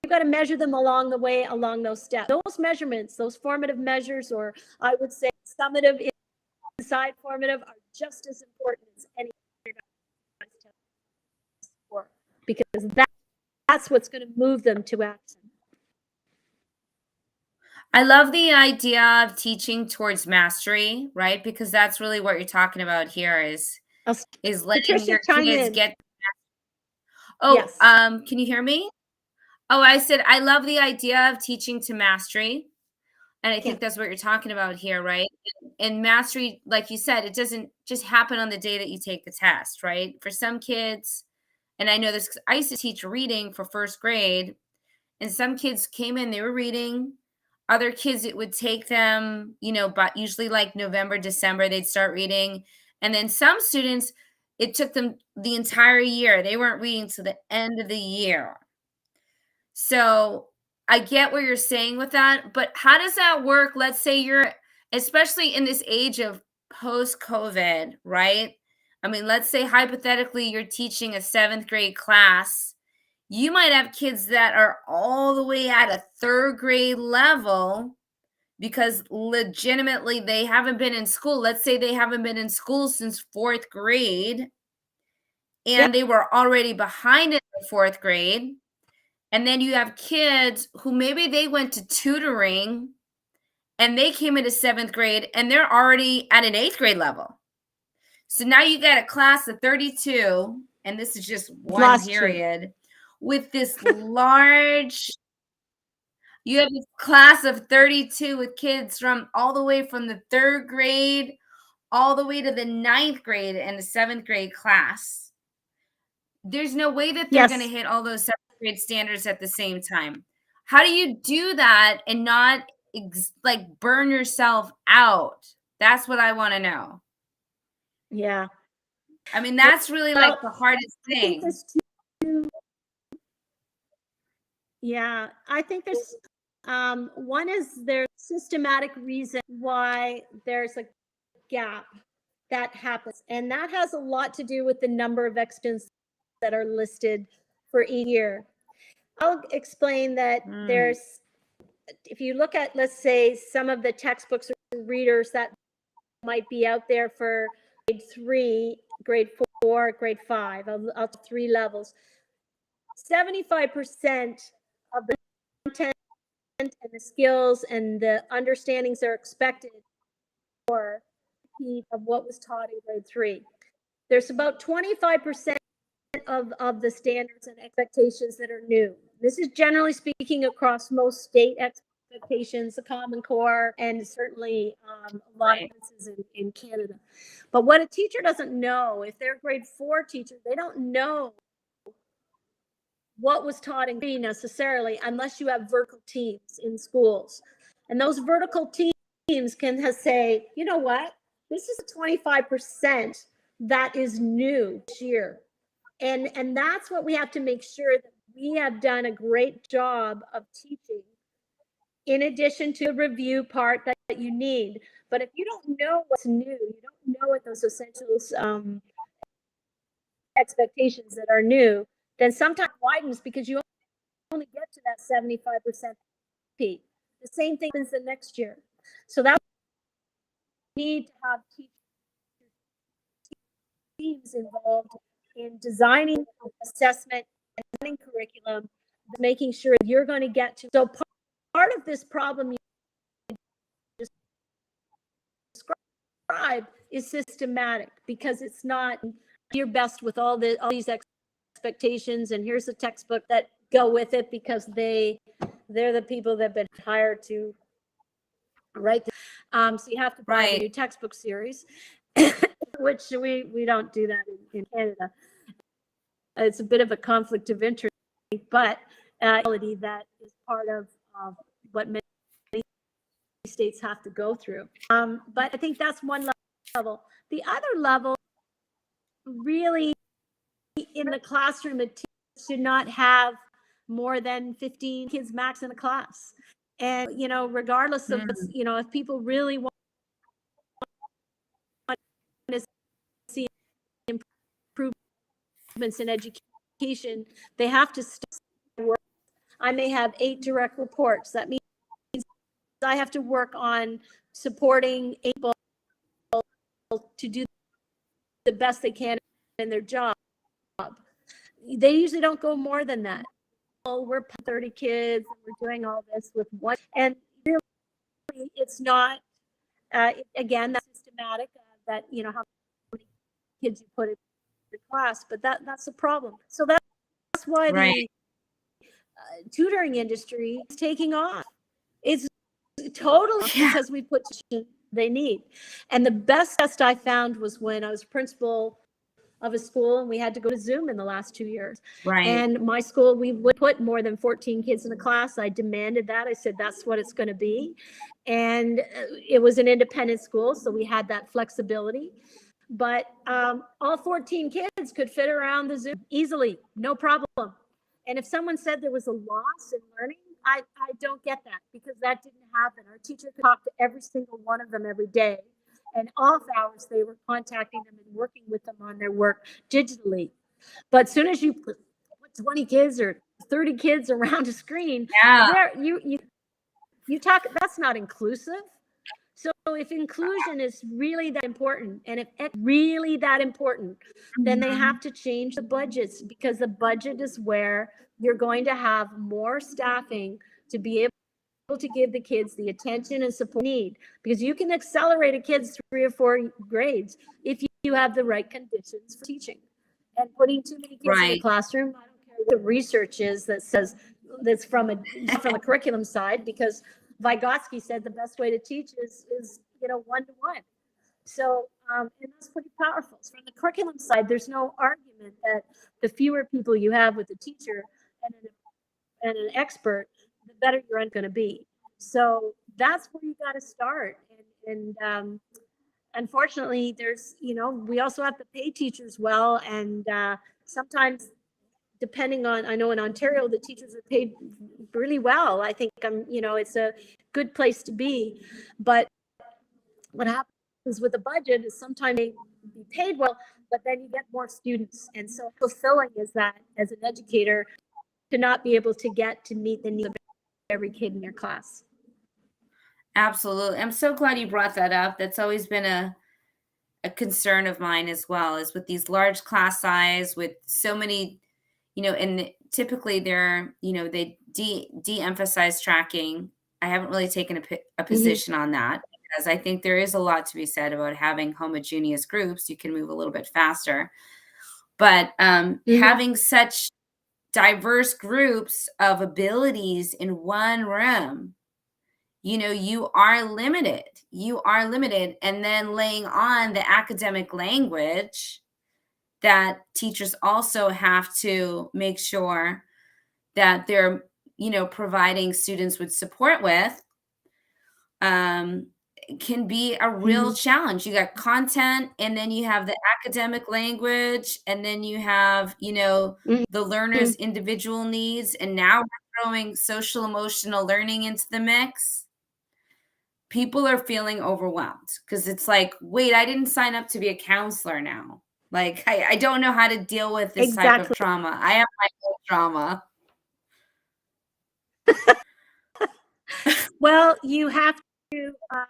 got to measure them along the way, along those steps. Those measurements, those formative measures, or I would say summative inside formative, are just as important as any test, because that's what's going to move them to action. I love the idea of teaching towards mastery, right? Because that's really what you're talking about here is letting Patricia, your chime kids in. get. Oh, Yes. Can you hear me? Oh, I said I love the idea of teaching to mastery. And I think that's what you're talking about here, right? And mastery, like you said, it doesn't just happen on the day that you take the test, right? For some kids, and I know this 'cause I used to teach reading for first grade, and some kids came in, they were reading. Other kids, it would take them, but usually like November, December, they'd start reading. And then some students, it took them the entire year. They weren't reading to the end of the year. So I get what you're saying with that, but how does that work? Let's say you're, especially in this age of post-COVID, right? I mean, let's say hypothetically you're teaching a 7th grade class. You might have kids that are all the way at a 3rd grade level because legitimately they haven't been in school. Let's say they haven't been in school since 4th grade and they were already behind in the 4th grade. And then you have kids who maybe they went to tutoring and they came into 7th grade and they're already at an 8th grade level. So now you got a class of 32, and this is just one period, with this large, you have this class of 32 with kids from all the way from the 3rd grade all the way to the 9th grade and the 7th grade class. There's no way that they're going to hit all those 7th grade standards at the same time. How do you do that and not burn yourself out? That's what I want to know. Yeah. I mean, that's really like the hardest thing. I think there's one is there's systematic reason why there's a gap that happens, and that has a lot to do with the number of expenses that are listed for each year. I'll explain that there's, if you look at, let's say, some of the textbooks or readers that might be out there for grade 3, grade 4, grade 5, I'll 3 levels. 75% of the content and the skills and the understandings are expected for repeat of what was taught in grade 3. There's about 25% of the standards and expectations that are new. This is generally speaking across most state expectations, the Common Core, and certainly a lot of places in Canada. But what a teacher doesn't know, if they're a grade 4 teacher, they don't know what was taught in grade necessarily unless you have vertical teams in schools. And those vertical teams can say, you know what, this is 25% that is new this year. And that's what we have to make sure that we have done a great job of teaching, in addition to the review part that you need. But if you don't know what's new, you don't know what those essentials expectations that are new, then sometimes it widens because you only get to that 75% peak. The same thing happens the next year. So that we need to have teams involved in designing assessment and running curriculum, making sure you're going to get to. So part of this problem you describe is systematic, because it's not your best with all these expectations, and here's a textbook that go with it because they're the people that have been hired to write this. So you have to buy the new textbook series, which we don't do that in Canada. It's a bit of a conflict of interest, but that is part of what many states have to go through. But I think that's one level. The other level, really, in the classroom, a teacher should not have more than 15 kids max in a class. And, regardless of, if people really want to see improvements in education, they have to start work. I may have 8 direct reports. That means I have to work on supporting people to do the best they can in their job. They usually don't go more than that. Oh, we're 30 kids and we're doing all this with one. And really, it's not, again, that's systematic, that, how many kids you put in the class, but that's the problem. So that's why the tutoring industry is taking off. It's totally because we put they need. And the best test I found was when I was principal of a school and we had to go to Zoom in the last 2 years. And my school, we would put more than 14 kids in a class. I demanded that. I said, that's what it's going to be. And it was an independent school, so we had that flexibility. But all 14 kids could fit around the Zoom easily, no problem. And if someone said there was a loss in learning, I don't get that, because that didn't happen. Our teacher could talk to every single one of them every day. And off hours, they were contacting them and working with them on their work digitally. But as soon as you put 20 kids or 30 kids around a screen, there you talk, that's not inclusive. So if inclusion is really that important, and if it's really that important, then they have to change the budgets, because the budget is where you're going to have more staffing to be able to give the kids the attention and support they need, because you can accelerate a kid's 3 or 4 grades if you have the right conditions for teaching. And putting too many kids in the classroom, I don't care what the research is that says that's from the curriculum side, because Vygotsky said the best way to teach is one-to-one. So and that's pretty powerful. So from the curriculum side, there's no argument that the fewer people you have with a teacher and an expert, the better your end going to be. So that's where you got to start. And unfortunately, there's, we also have to pay teachers well. And sometimes, depending on, I know in Ontario, the teachers are paid really well. I think, it's a good place to be. But what happens with the budget is sometimes they be paid well, but then you get more students. And so fulfilling is that, as an educator, to not be able to get to meet the needs of every kid in your class. Absolutely. I'm so glad you brought that up. That's always been a concern of mine as well, is with these large class size, with so many, and typically they're, they de-emphasize tracking. I haven't really taken a position on that. because I think there is a lot to be said about having homogeneous groups. You can move a little bit faster. But Mhm. having such diverse groups of abilities in one room, you are limited. You are limited. And then laying on the academic language that teachers also have to make sure that they're, providing students with support with, um, can be a real Mhm. challenge. You got content, and then you have the academic language, and then you have, the learner's Mhm. individual needs, and now we're throwing social emotional learning into the mix. People are feeling overwhelmed because it's like, wait, I didn't sign up to be a counselor now. Like, I don't know how to deal with this type of Exactly. trauma. I have my own trauma. Well, you have to, I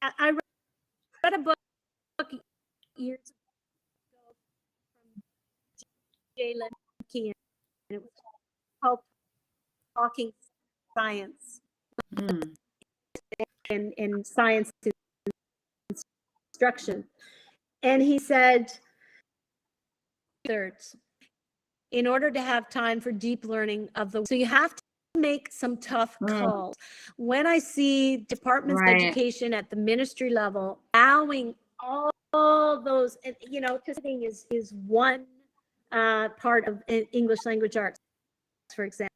I read a book years ago from Jay Lemke, and it was called Talking Science, Mm, and science instruction. And he said, thirds, in order to have time for deep learning of the, so you have to make some tough mm, calls. When I see departments of right, education at the ministry level allowing all those, and because is one part of English language arts, for example.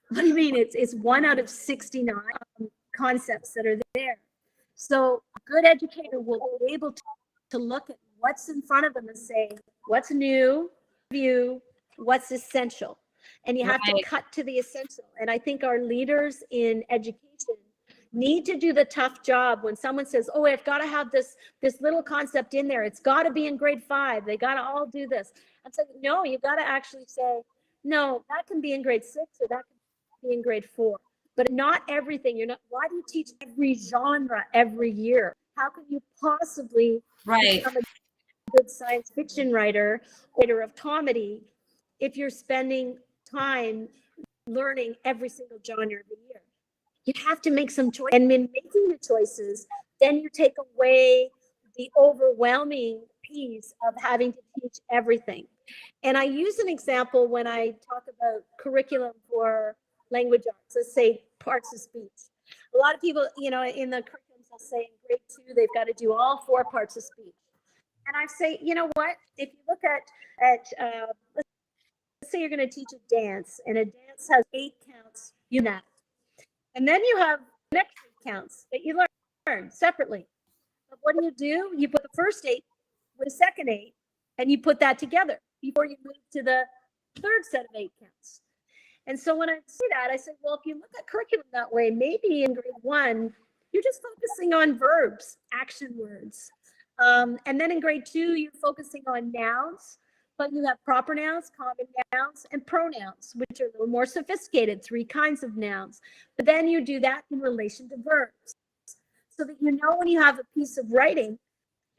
What do you mean? It's one out of 69 concepts that are there. So a good educator will be able to look at what's in front of them and say, what's new, view, what's essential. And you have to right, cut to the essential. And I think our leaders in education need to do the tough job when someone says, oh, I've got to have this little concept in there. It's got to be in grade 5. They got to all do this. I'm saying, no, you got to actually say, no, that can be in grade 6 or that can be in grade 4. But not everything. You're not, why do you teach every genre every year? How can you possibly right. become a good science fiction writer or writer of comedy if you're spending time learning every single genre of the year? You have to make some choices. And in making the choices, then you take away the overwhelming piece of having to teach everything. And I use an example when I talk about curriculum for language arts, let's say parts of speech. A lot of people, in the curriculums, they'll say in grade 2, they've got to do all 4 parts of speech. And I say, you know what? If you look at let's say you're going to teach a dance, and a dance has 8 counts, you know that. And then you have the next 8 counts that you learn separately. But what do? You put the first 8 with the second 8, and you put that together before you move to the third set of 8 counts. And so when I see that, I say, well, if you look at curriculum that way, maybe in grade 1, you're just focusing on verbs, action words. And then in grade 2, you're focusing on nouns, but you have proper nouns, common nouns, and pronouns, which are a little more sophisticated, 3 kinds of nouns. But then you do that in relation to verbs, so that when you have a piece of writing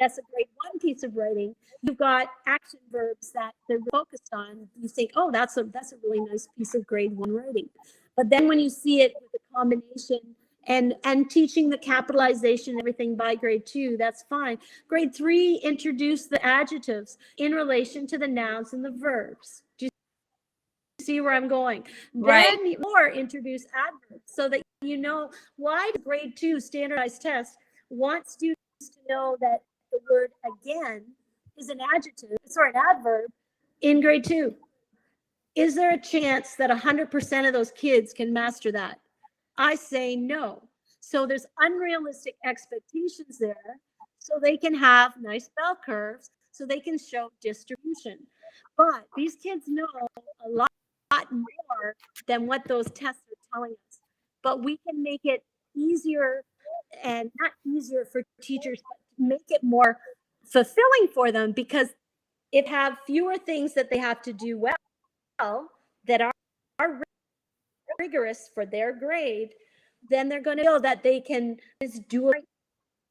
that's a grade 1 piece of writing, you've got action verbs that they're focused on. You think, oh, that's a really nice piece of grade 1 writing. But then when you see it with a combination and teaching the capitalization and everything by grade 2, that's fine. Grade 3, introduce the adjectives in relation to the nouns and the verbs. Do you see where I'm going? Right, Then more introduce adverbs, so that why grade 2 standardized test wants students to know that the word again is an adverb in grade 2. Is there a chance that 100% of those kids can master that? I say no. So there's unrealistic expectations there, so they can have nice bell curves, so they can show distribution. But these kids know a lot more than what those tests are telling us. But we can make it easier, and not easier for teachers, but make it more fulfilling for them, because it have fewer things that they have to do well that are rigorous for their grade, then they're going to feel that they can just do it.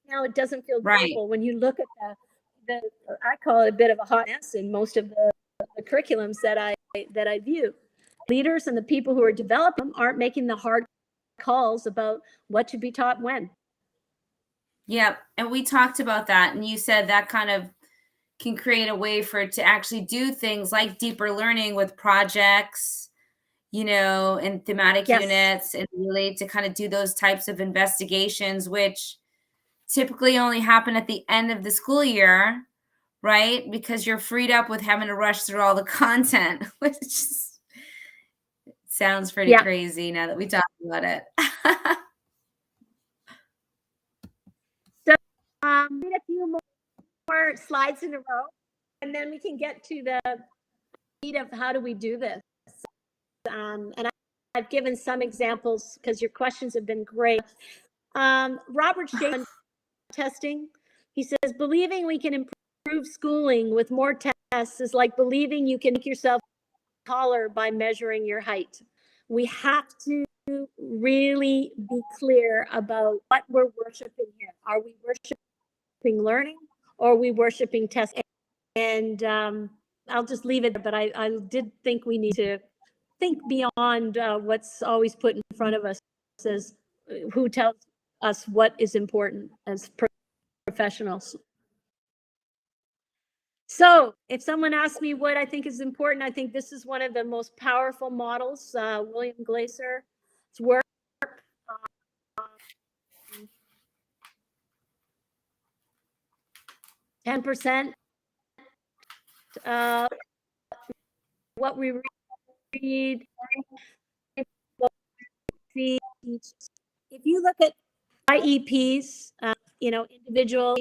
Now it doesn't feel right. doable when you look at the I call it a bit of a hot mess in most of the curriculums that I view. Leaders and the people who are developing them aren't making the hard calls about what should be taught when. Yeah, and we talked about that, and you said that kind of can create a way for it to actually do things like deeper learning with projects, and thematic Yes. units, and really to kind of do those types of investigations, which typically only happen at the end of the school year, right? Because you're freed up with having to rush through all the content, which sounds pretty Yeah. crazy now that we talk about it. So read a few more slides in a row, and then we can get to the meat of how do we do this. And I've given some examples because your questions have been great. Robert Shea testing, he says, believing we can improve schooling with more tests is like believing you can make yourself taller by measuring your height. We have to really be clear about what we're worshiping here. Are we worshiping learning, or are we worshiping testing? And I'll just leave it, but I did think we need to think beyond what's always put in front of us as who tells us what is important as professionals. So if someone asks me what I think is important, I think this is one of the most powerful models, William Glaser's work. 10% what we read, what we teach. If you look at IEPs, individual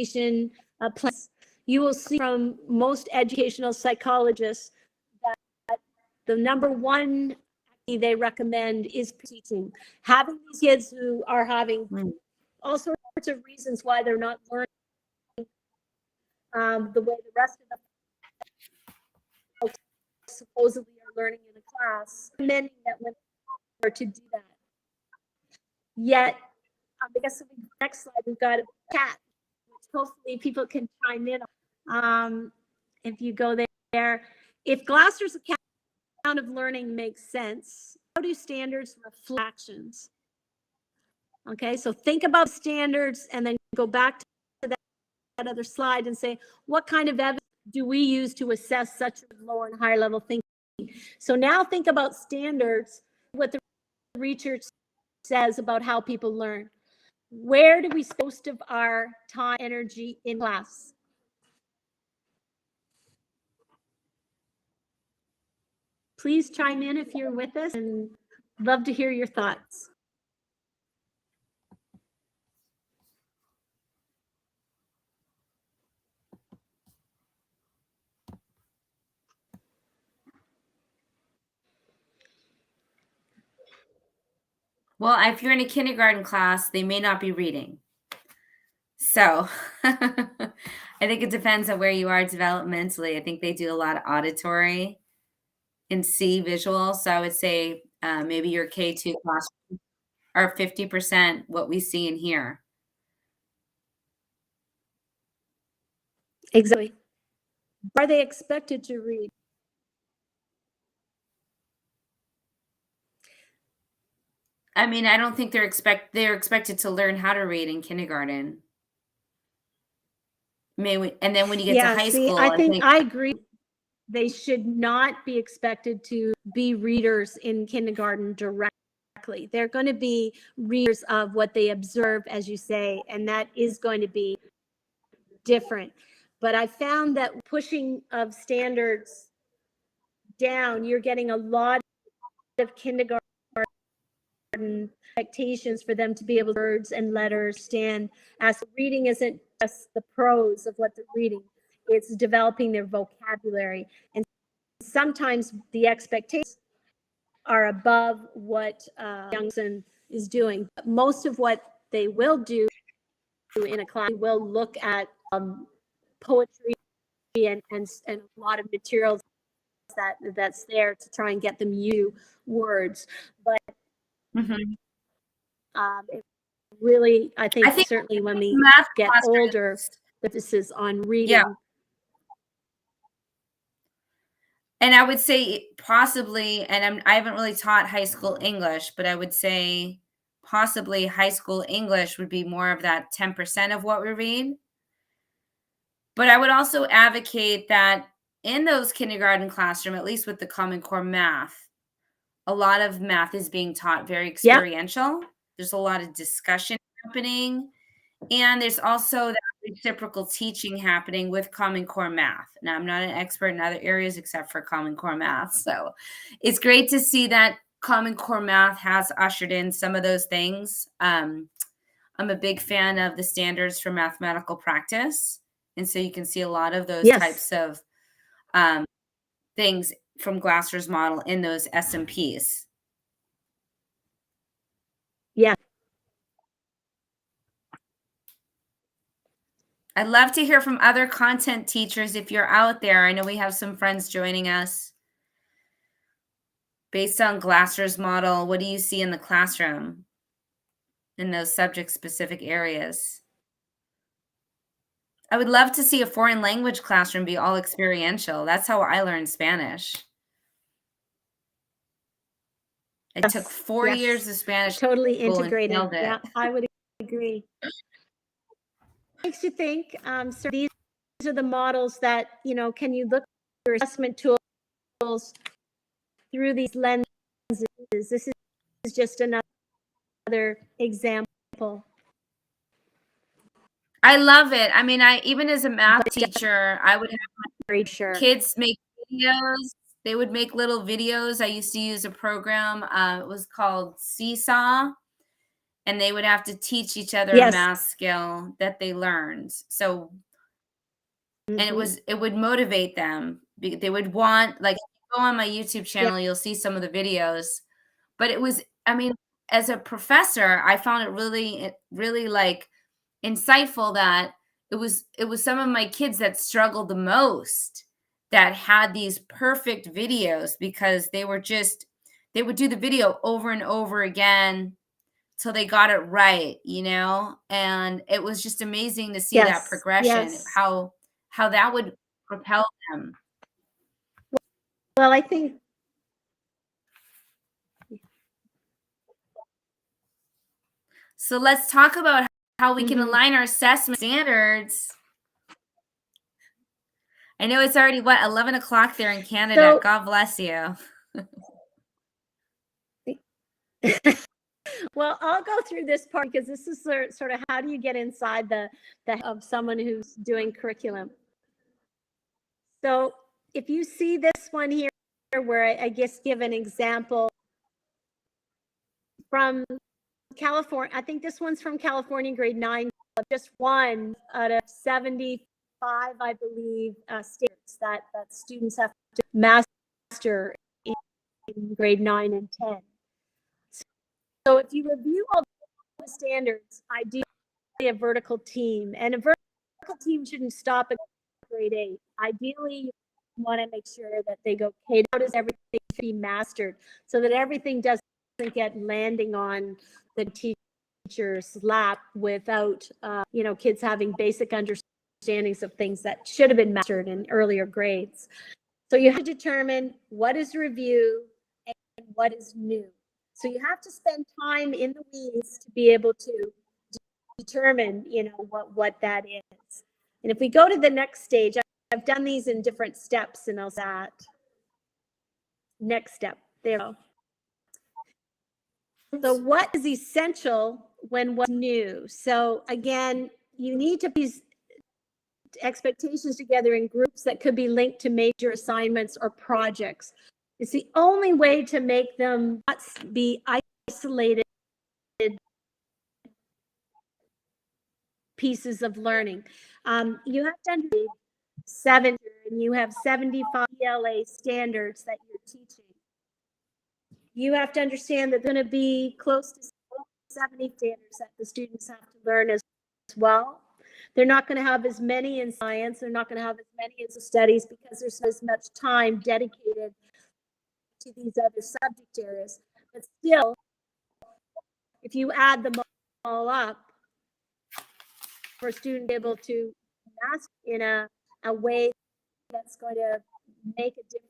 plans, you will see from most educational psychologists that the number one they recommend is teaching. Having these kids who are having all sorts of reasons why they're not learning the way the rest of the folks supposedly are learning in a class, recommending that when they are to do that. Yet, I guess the next slide, we've got a chat, which hopefully people can chime in on. If you go there, if Glasser's account of learning makes sense, how do standards reflect actions? Okay, so think about standards and then go back to that other slide and say, what kind of evidence do we use to assess such lower and higher level thinking? So now think about standards, what the research says about how people learn. Where do we spend most of our time, energy in class? Please chime in if you're with us, and love to hear your thoughts. Well, if you're in a kindergarten class, they may not be reading. So I think it depends on where you are developmentally. I think they do a lot of auditory and see visual. So I would say maybe your K2 class are 50% what we see and hear. Exactly. Are they expected to read? I mean, I don't think they're expected to learn how to read in kindergarten. And then when you get to high school, I think I agree. They should not be expected to be readers in kindergarten directly. They're going to be readers of what they observe, as you say, and that is going to be different. But I found that pushing of standards down, you're getting a lot of kindergarten expectations for them to be able to words and letters stand as reading isn't just the prose of what they're reading, it's developing their vocabulary. And sometimes the expectations are above what Youngson is doing. But most of what they will do in a class will look at poetry and a lot of materials that's there to try and get them use words. But it really, I think certainly when we get older, the emphasis on reading. Yeah. And I would say possibly, and I haven't really taught high school English, but I would say possibly high school English would be more of that 10% of what we read. But I would also advocate that in those kindergarten classroom, at least with the Common Core math, a lot of math is being taught very Yep. experiential. There's a lot of discussion happening, and there's also that reciprocal teaching happening with Common Core math. Now, I'm not an expert in other areas except for Common Core math, so it's great to see that Common Core math has ushered in some of those things. I'm a big fan of the standards for mathematical practice, and so you can see a lot of those Yes. types of um, things from Glasser's model in those SMPs. Yeah. I'd love to hear from other content teachers if you're out there. I know we have some friends joining us. Based on Glasser's model, what do you see in the classroom in those subject-specific areas? I would love to see a foreign language classroom be all experiential. That's how I learned Spanish. I took Yes. 4 years Yes. of Spanish Totally school and integrated. nailed it. Yeah, I would agree. Makes you think. So these are the models that, can you look at your assessment tools through these lenses? This is just another example. I love it. I mean, I even as a math teacher, I would have Very sure. kids make videos. They would make little videos. I used to use a program, it was called Seesaw, and they would have to teach each other a Yes. math skill that they learned. So and Hmm. it would motivate them. They would want like, if you go on my YouTube Yeah. channel, you'll see some of the videos. But it was I mean, as a professor, I found it really, like, insightful that it was some of my kids that struggled the most that had these perfect videos because they would do the video over and over again till they got it right, you know? And it was just amazing to see that Yes. progression, Yes. how that would propel them. Well, I think So let's talk about how we can mhm. align our assessment standards. I know it's already, what, 11 o'clock there in Canada. So God bless you. well, I'll go through this part because this is sort of how do you get inside the of someone who's doing curriculum. So if you see this one here, where I guess give an example from California, I think this one's from California, grade 9, just one out of 75, I believe, standards that students have to master in grade 9 and 10. So if you review all the standards, ideally a vertical team, and a vertical team shouldn't stop at grade 8. Ideally, you want to make sure that they go, okay, how does everything be mastered so that everything doesn't get landing on the teacher's lap without, kids having basic understandings of things that should have been mastered in earlier grades. So you have to determine what is review and what is new. So you have to spend time in the weeds to be able to determine, what that is. And if we go to the next stage, I've done these in different steps, and I'll that next step. There we go. So what is essential when what's new? So again, you need to put expectations together in groups that could be linked to major assignments or projects. It's the only way to make them not be isolated pieces of learning. You have to understand 7, and you have 75 ELA standards that you're teaching. You have to understand that there's going to be close to 70 standards that the students have to learn as well. They're not going to have as many in science. They're not going to have as many as the studies because there's not as much time dedicated to these other subject areas. But still, if you add them all up, for a student to be able to master in a way that's going to make a difference.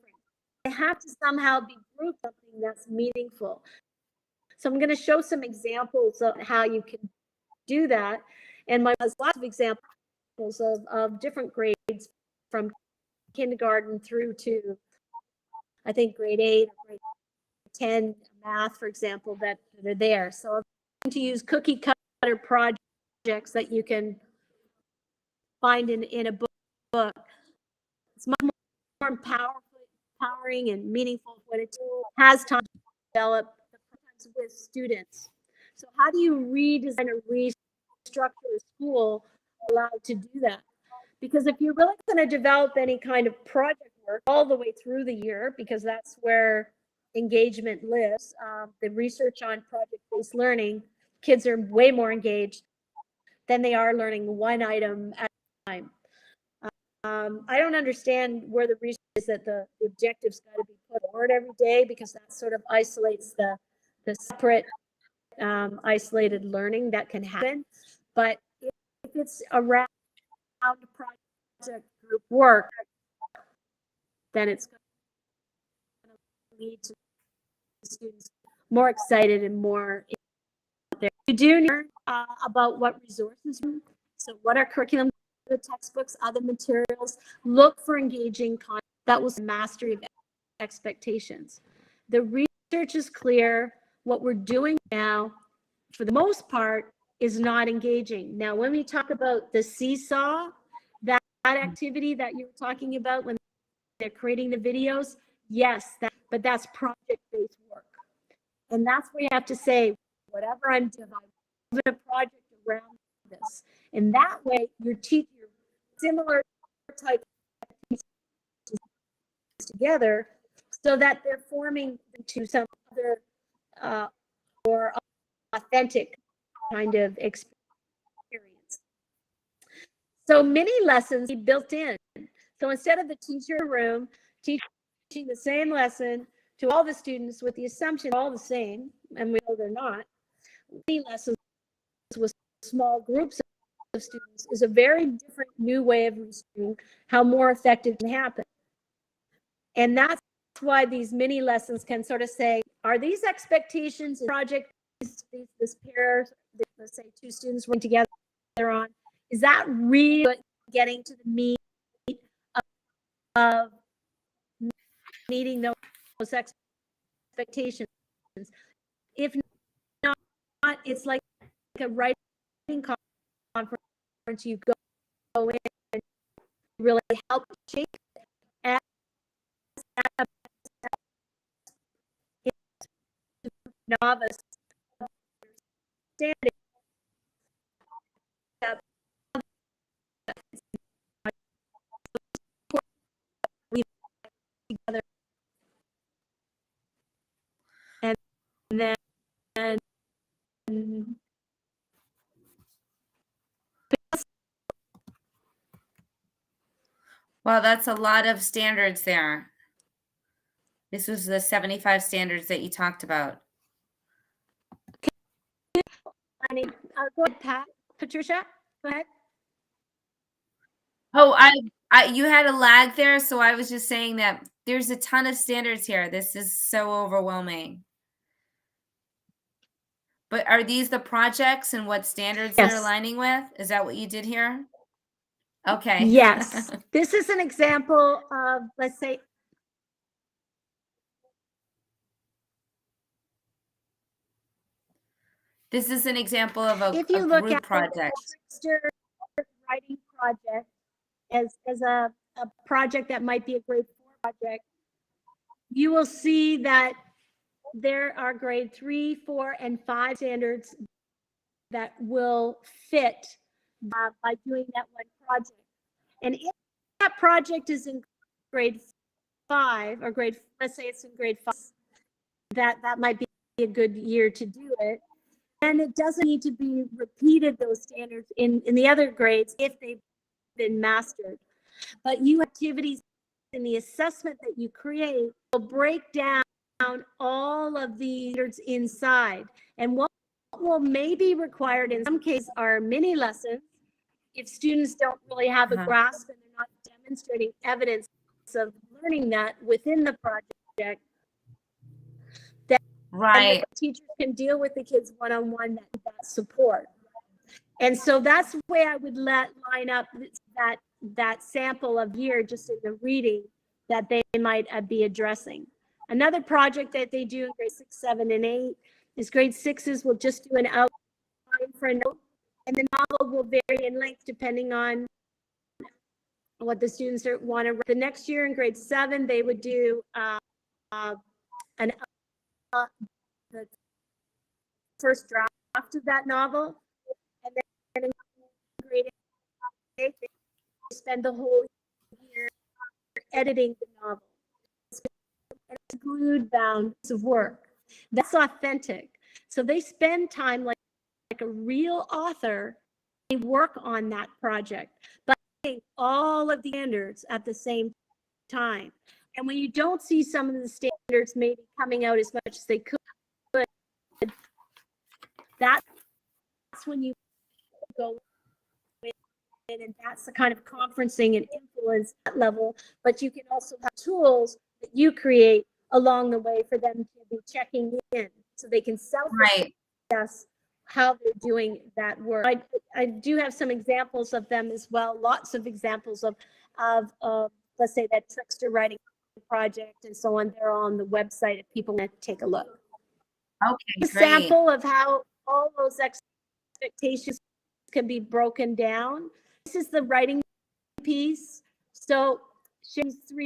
have to somehow be grouped something that's meaningful. So I'm going to show some examples of how you can do that. And my has lots of examples of different grades from kindergarten through to, I think, grade 8 or grade 10 math, for example, that are there. So I'm going to use cookie cutter projects that you can find in a book. It's much more empowering and meaningful when it has time to develop with students. So how do you redesign or restructure a school allowed to do that? Because if you're really going to develop any kind of project work all the way through the year, because that's where engagement lives, the research on project-based learning, kids are way more engaged than they are learning one item at a time. I don't understand where the reason is that the objectives got to be put forward every day, because that sort of isolates the separate, isolated learning that can happen. But if it's around project group work, then it's going to lead to students more excited and more there. You do learn about what resources. So what are curriculum, the textbooks, other materials. Look for engaging content that will mastery of expectations. The research is clear. What we're doing now, for the most part, is not engaging. Now, when we talk about the seesaw, that activity that you were talking about when they're creating the videos, yes, but that's project-based work. And that's where you have to say, whatever I'm doing, I'm doing a project around this. And that way, you're teaching similar type of pieces together so that they're forming into some other or authentic kind of experience. So mini lessons be built in. So instead of the teacher room teaching the same lesson to all the students with the assumption all the same, and we know they're not, mini lessons with small groups of students is a very different new way of researching how more effective can happen. And that's why these mini lessons can sort of say, are these expectations in project, this pair, let's say 2 students working together on, is that really getting to the meat of meeting those expectations? If not, it's like a writing conference. You go in and really help shape as a novice standing up together, and then Well, that's a lot of standards there. This was the 75 standards that you talked about. go ahead, Pat. Patricia, go ahead. Oh, you had a lag there, so I was just saying that there's a ton of standards here. This is so overwhelming. But are these the projects and what standards they're Yes. aligning with? Is that what you did here? Okay. Yes. This is an example of, let's say, This is an example of a if you look group at project. a writing project as a project that might be a grade 4 project, you will see that there are grade 3, 4, and 5 standards that will fit by doing that one project. And if that project is in grade 5 or grade, let's say it's in grade 5, that might be a good year to do it. And it doesn't need to be repeated, those standards in the other grades if they've been mastered. But you activities in the assessment that you create will break down all of the standards inside. And what will may be required in some cases are mini lessons if students don't really have a grasp and they're not demonstrating evidence of learning that within the project, and Right. the teachers can deal with the kids one-on-one, that support. And so that's the way I would line up that sample of year just in the reading that they might be addressing. Another project that they do in grade 6, 7, and 8 is grade 6s will just do an outline for a note, and the novel will vary in length depending on what the students want to read. The next year in grade 7, they would do an the first draft of that novel, and then in grade 8, they spend the whole year editing the novel. It's glued bound of work. That's authentic. So they spend time like a real author. They work on that project, but all of the standards at the same time. And when you don't see some of the standards maybe coming out as much as they could, that's when you go in, and that's the kind of conferencing and influence at that level. But you can also have tools that you create along the way for them to be checking in so they can self-assess how they're doing that work. I do have some examples of them as well, lots of examples of let's say that trickster writing project and so on. They're on the website if people want to take a look. Okay, a sample of how all those expectations can be broken down. This is the writing piece. So shows 3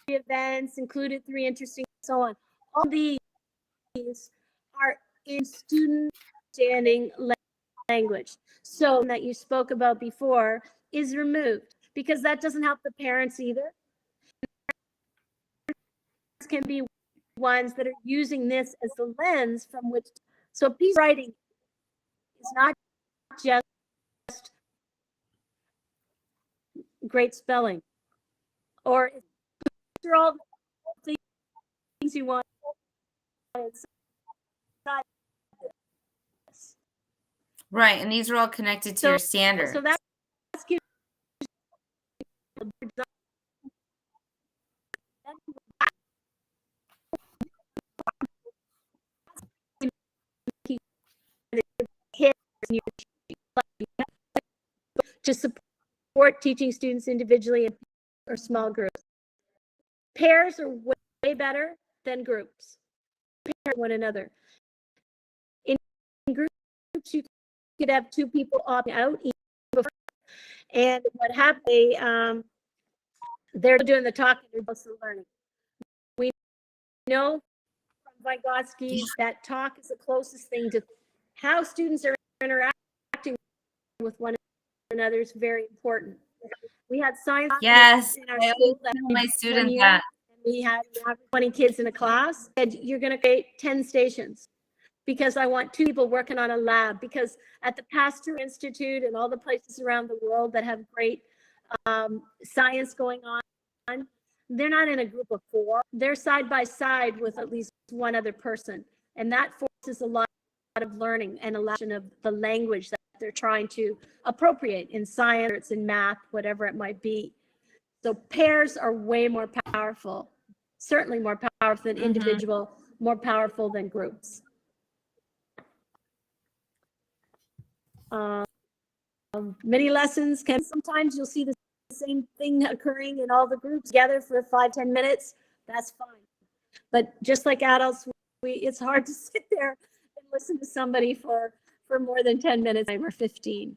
events, included 3 interesting, so on. All these are in student understanding language. So that you spoke about before is removed because that doesn't help the parents either. Can be ones that are using this as the lens from which, so piece writing is not just great spelling, or they're all the things you want inside this. Right, and these are all connected to your standards. So that's to support teaching students individually or small groups. Pairs are way better than groups. Pair one another. In groups, you could have 2 people opt out, and what happened, they're doing the talking, they're both learning. We know from Vygotsky that talk is the closest thing to how students are interacting with one another is very important. We had science in our school that my students that we had 20 kids in a class, and you're going to create 10 stations because I want 2 people working on a lab, because at the Pasteur Institute and all the places around the world that have great science going on, they're not in a group of 4. They're side by side with at least one other person. And that forces a lot of learning and a lot of the language that they're trying to appropriate in science, in math, whatever it might be. So pairs are way more powerful, certainly more powerful than individual, more powerful than groups. Many lessons can, sometimes you'll see the same thing occurring in all the groups together for 5-10 minutes. That's fine. But just like adults, it's hard to sit there and listen to somebody for more than 10 minutes or 15.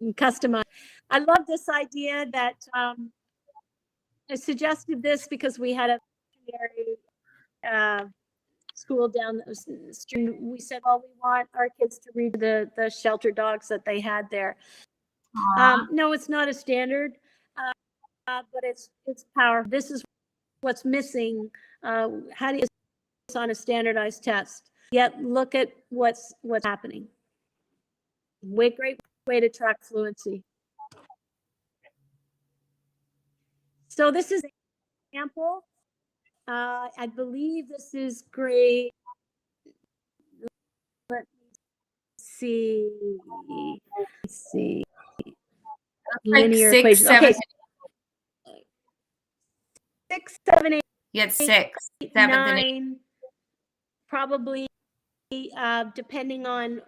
And customize. I love this idea that I suggested this because we had a school down the street. We said, well, we want our kids to read the shelter dogs that they had there. No, it's not a standard, but it's powerful. This is what's missing. How do you this on a standardized test? Yet look at what's happening. Great way to track fluency. So this is an example. I believe this is grade. Let me see. like linear 6, equations. 7. Okay, 6, 7, You had 8, 6, 7th and 8th. 9, probably depending on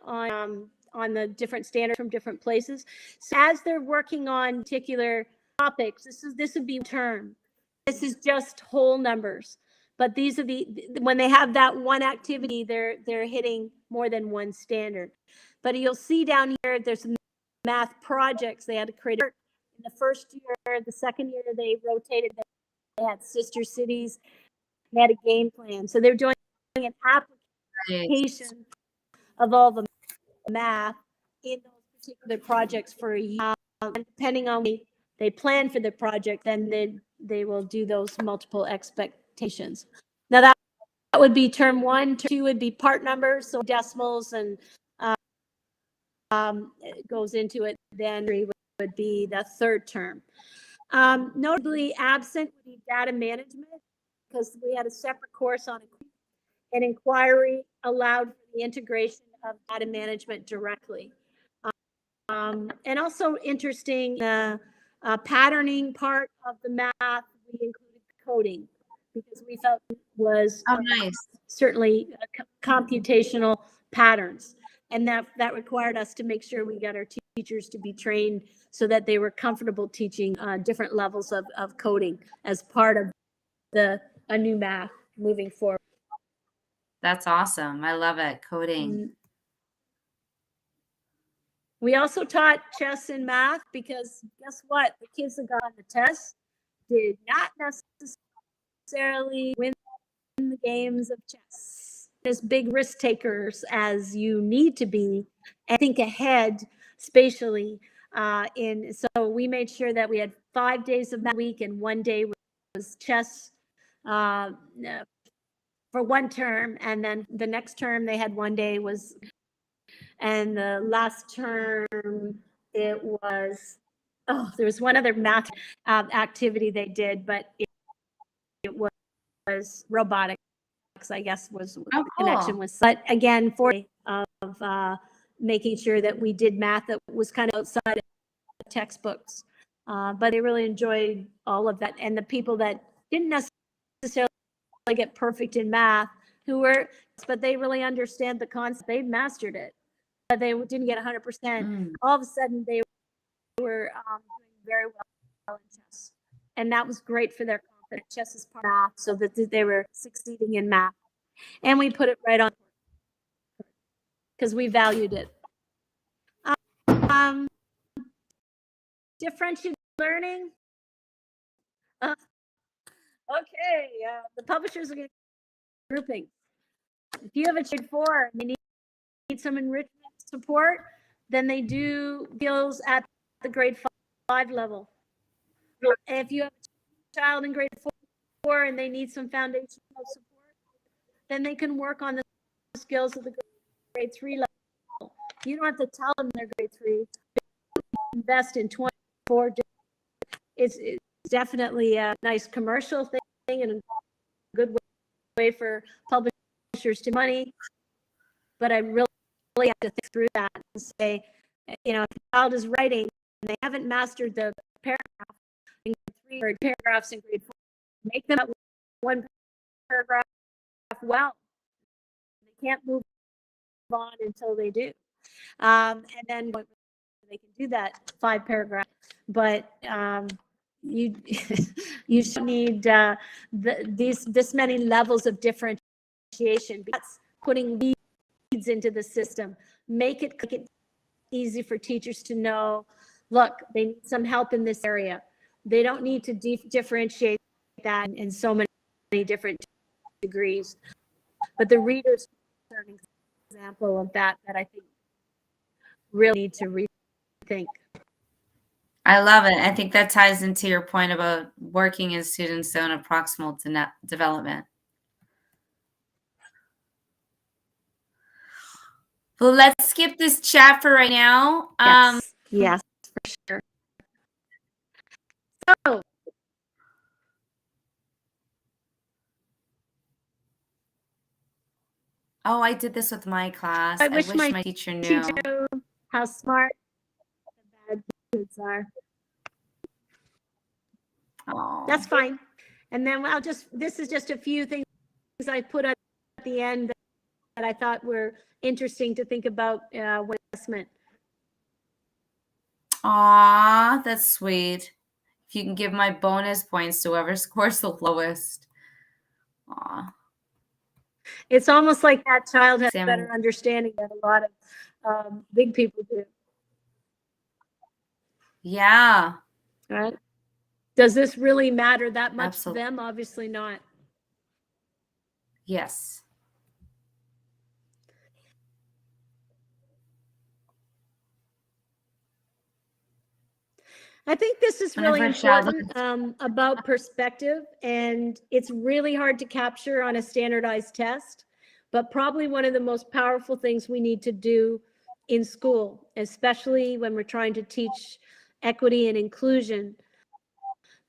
the different standards from different places. So as they're working on particular topics, this would be term. This is just whole numbers. But these are when they have that one activity, they're hitting more than one standard. But you'll see down here, there's some math projects. They had to create in the first year. The second year, they rotated. They had sister cities. They had a game plan. So they're doing an application of all the math in those particular projects for a year. And depending on they plan for the project, then they will do those multiple expectations. Now that would be term 1. Term 2 would be part numbers, so decimals, and it goes into it. Then would be the third term. Notably absent would be data management, because we had a separate course on an inquiry allowed for the integration of data management directly. And also interesting, patterning part of the math, we included coding, because we felt it was nice. certainly computational patterns. And that required us to make sure we got our teachers to be trained so that they were comfortable teaching different levels of coding as part of a new math moving forward. That's awesome. I love it. Coding. We also taught chess and math, because guess what? The kids that got on the test did not necessarily win the games of chess. As big risk takers as you need to be and think ahead spatially. So we made sure that we had 5 days of math a week, and 1 day was chess for one term, and then the next term they had 1 day was, and the last term it was, there was one other math activity they did, but it was robotics, I guess, was the connection with. But again, for of making sure that we did math that was kind of outside of textbooks. But they really enjoyed all of that. And the people that didn't necessarily get perfect in math, but they really understand the concept. They mastered it, but they didn't get 100%. All of a sudden, they were doing very well in chess. And that was great for their confidence. Chess is part of math, so that they were succeeding in math. And we put it right on because we valued it. Differentiated learning. Okay, the publishers are going to grouping. If you have a grade 4 and they need some enrichment support, then they do skills at the grade 5 level. And if you have a child in grade 4 and they need some foundational support, then they can work on the skills of the grade 3 level. You don't have to tell them they're grade 3. Invest in 24. It's definitely a nice commercial thing and a good way for publishers to money. But I really have to think through that and say, if a child is writing and they haven't mastered the paragraph in grade 3 or paragraphs in grade 4, make them one paragraph well. They can't move on until they do. And then they can do that 5 paragraphs. But you need this many levels of differentiation. That's putting leads into the system. Make it easy for teachers to know, look, they need some help in this area. They don't need to differentiate that in so many different degrees. But the readers are an example of that I think really need to rethink. I love it. I think that ties into your point about working in student zone of proximal development. Well, let's skip this chat for right now. Yes, for sure. So, I did this with my class. I wish my teacher knew how smart the bad kids are. That's Oh, fine. And then this is just a few things I put at the end that I thought were interesting to think about with assessment. aw, that's sweet. If you can give my bonus points to whoever scores the lowest. Aw, It's almost like that child has Sam, better understanding than a lot of big people do. yeah, Right? Does this really matter that much to absolutely. them? Obviously not. Yes. I think this is really Whenever a child important about perspective, and it's really hard to capture on a standardized test, but probably one of the most powerful things we need to do in school, especially when we're trying to teach equity and inclusion.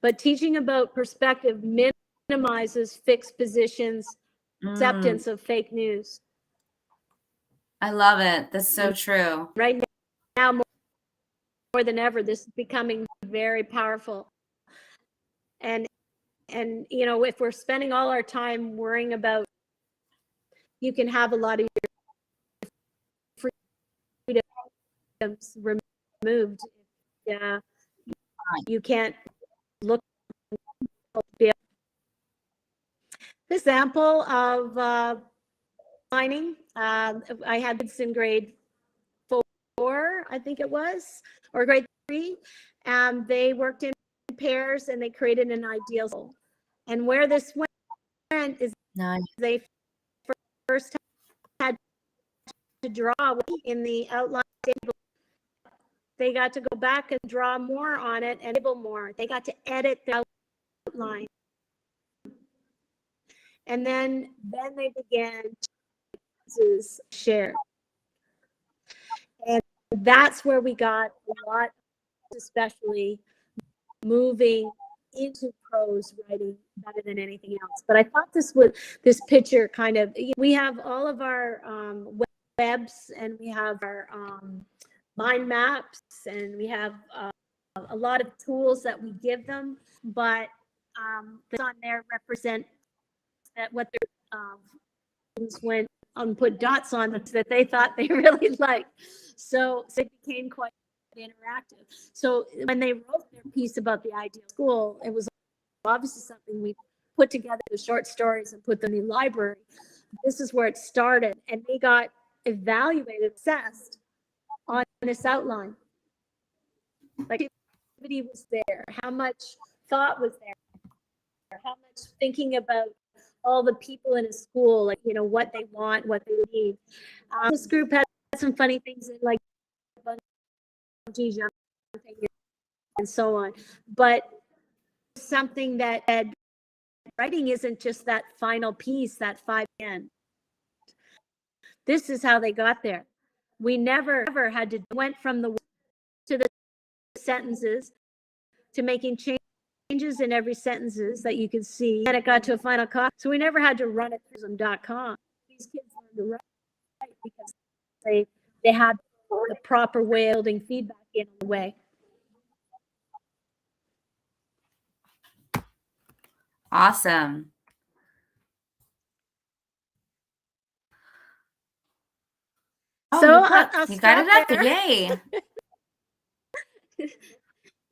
But teaching about perspective minimizes fixed positions, Mm, acceptance of fake news. I love it. That's so And true. right now, more than ever, this is becoming very powerful. And you know, if we're spending all our time worrying about, you can have a lot of your freedoms removed. Yeah, you can't look. Example of mining. I had kids in grade 4, I think it was, or grade 3. They worked in pairs and they created an ideal. And where this went is Nice. they first had to draw in the outline. They got to go back and draw more on it and label more. They got to edit the outline. And then they began to share. And that's where we got a lot, especially moving into prose writing better than anything else. But I thought this picture kind of, we have all of our webs, and we have our mind maps, and we have a lot of tools that we give them, but on there represent that what their went and put dots on that they thought they really liked. So it became quite interactive. So when they wrote their piece about the ideal school, it was obviously something we put together the short stories and put them in the library. This is where it started, and they got evaluated, assessed on this outline. Like, activity was there, how much thought was there, how much thinking about all the people in a school, like, you know, what they want, what they need. This group had some funny things in, like bungee jumping and so on, but something that writing isn't just that final piece, that 5 This is how they got there. We never ever had to went from the to the sentences to making changes in every sentences that you can see, and it got to a final copy. So we never had to run it through some.com. These kids learned to write because they had the proper way of building feedback in a way. Awesome. Oh, So I'll you got stop it up there. there. Yay.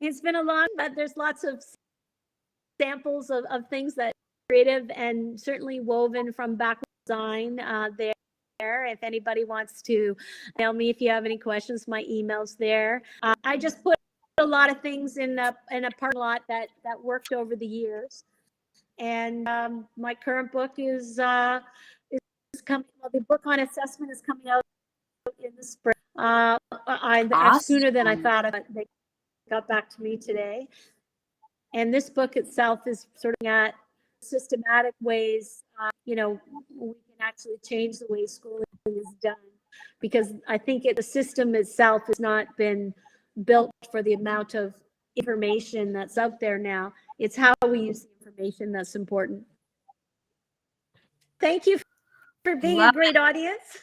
It's been a long, but there's lots of samples of things that creative and certainly woven from background design there. If anybody wants to email me, if you have any questions, my email's there. I just put a lot of things in a parking lot that worked over the years. And my current book is coming. Well, the book on assessment is coming out in the spring. Sooner than I thought. They got back to me today. And this book itself is sort of at systematic ways, you know, we can actually change the way schooling is done. Because I think the system itself has not been built for the amount of information that's out there now. It's how we use the information that's important. Thank you for being a great audience.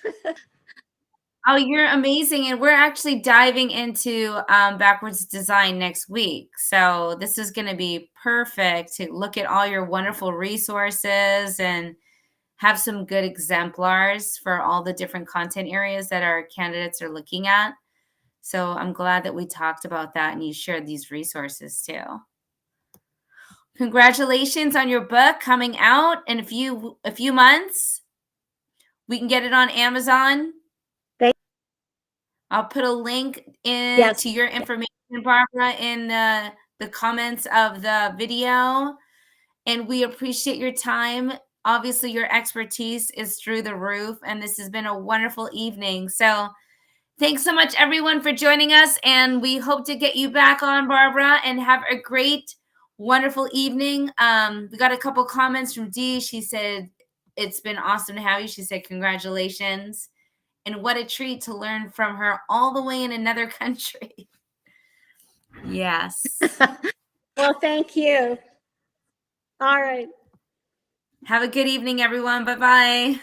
Oh, you're amazing, and we're actually diving into, backwards design next week, so this is gonna be perfect to look at all your wonderful resources and have some good exemplars for all the different content areas that our candidates are looking at. So I'm glad that we talked about that and you shared these resources too. Congratulations on your book coming out in a few months. We can get it on Amazon. Thank I'll put a link in Yes. to your information, Barbara, in the comments of the video. And we appreciate your time. Obviously, your expertise is through the roof, and this has been a wonderful evening. So thanks so much, everyone, for joining us. And we hope to get you back on, Barbara, and have a great, wonderful evening. We got a couple comments from Dee. She said, it's been awesome to have you. She said, congratulations. And what a treat to learn from her all the way in another country. Yes. Well, thank you. All right. Have a good evening, everyone. Bye-bye.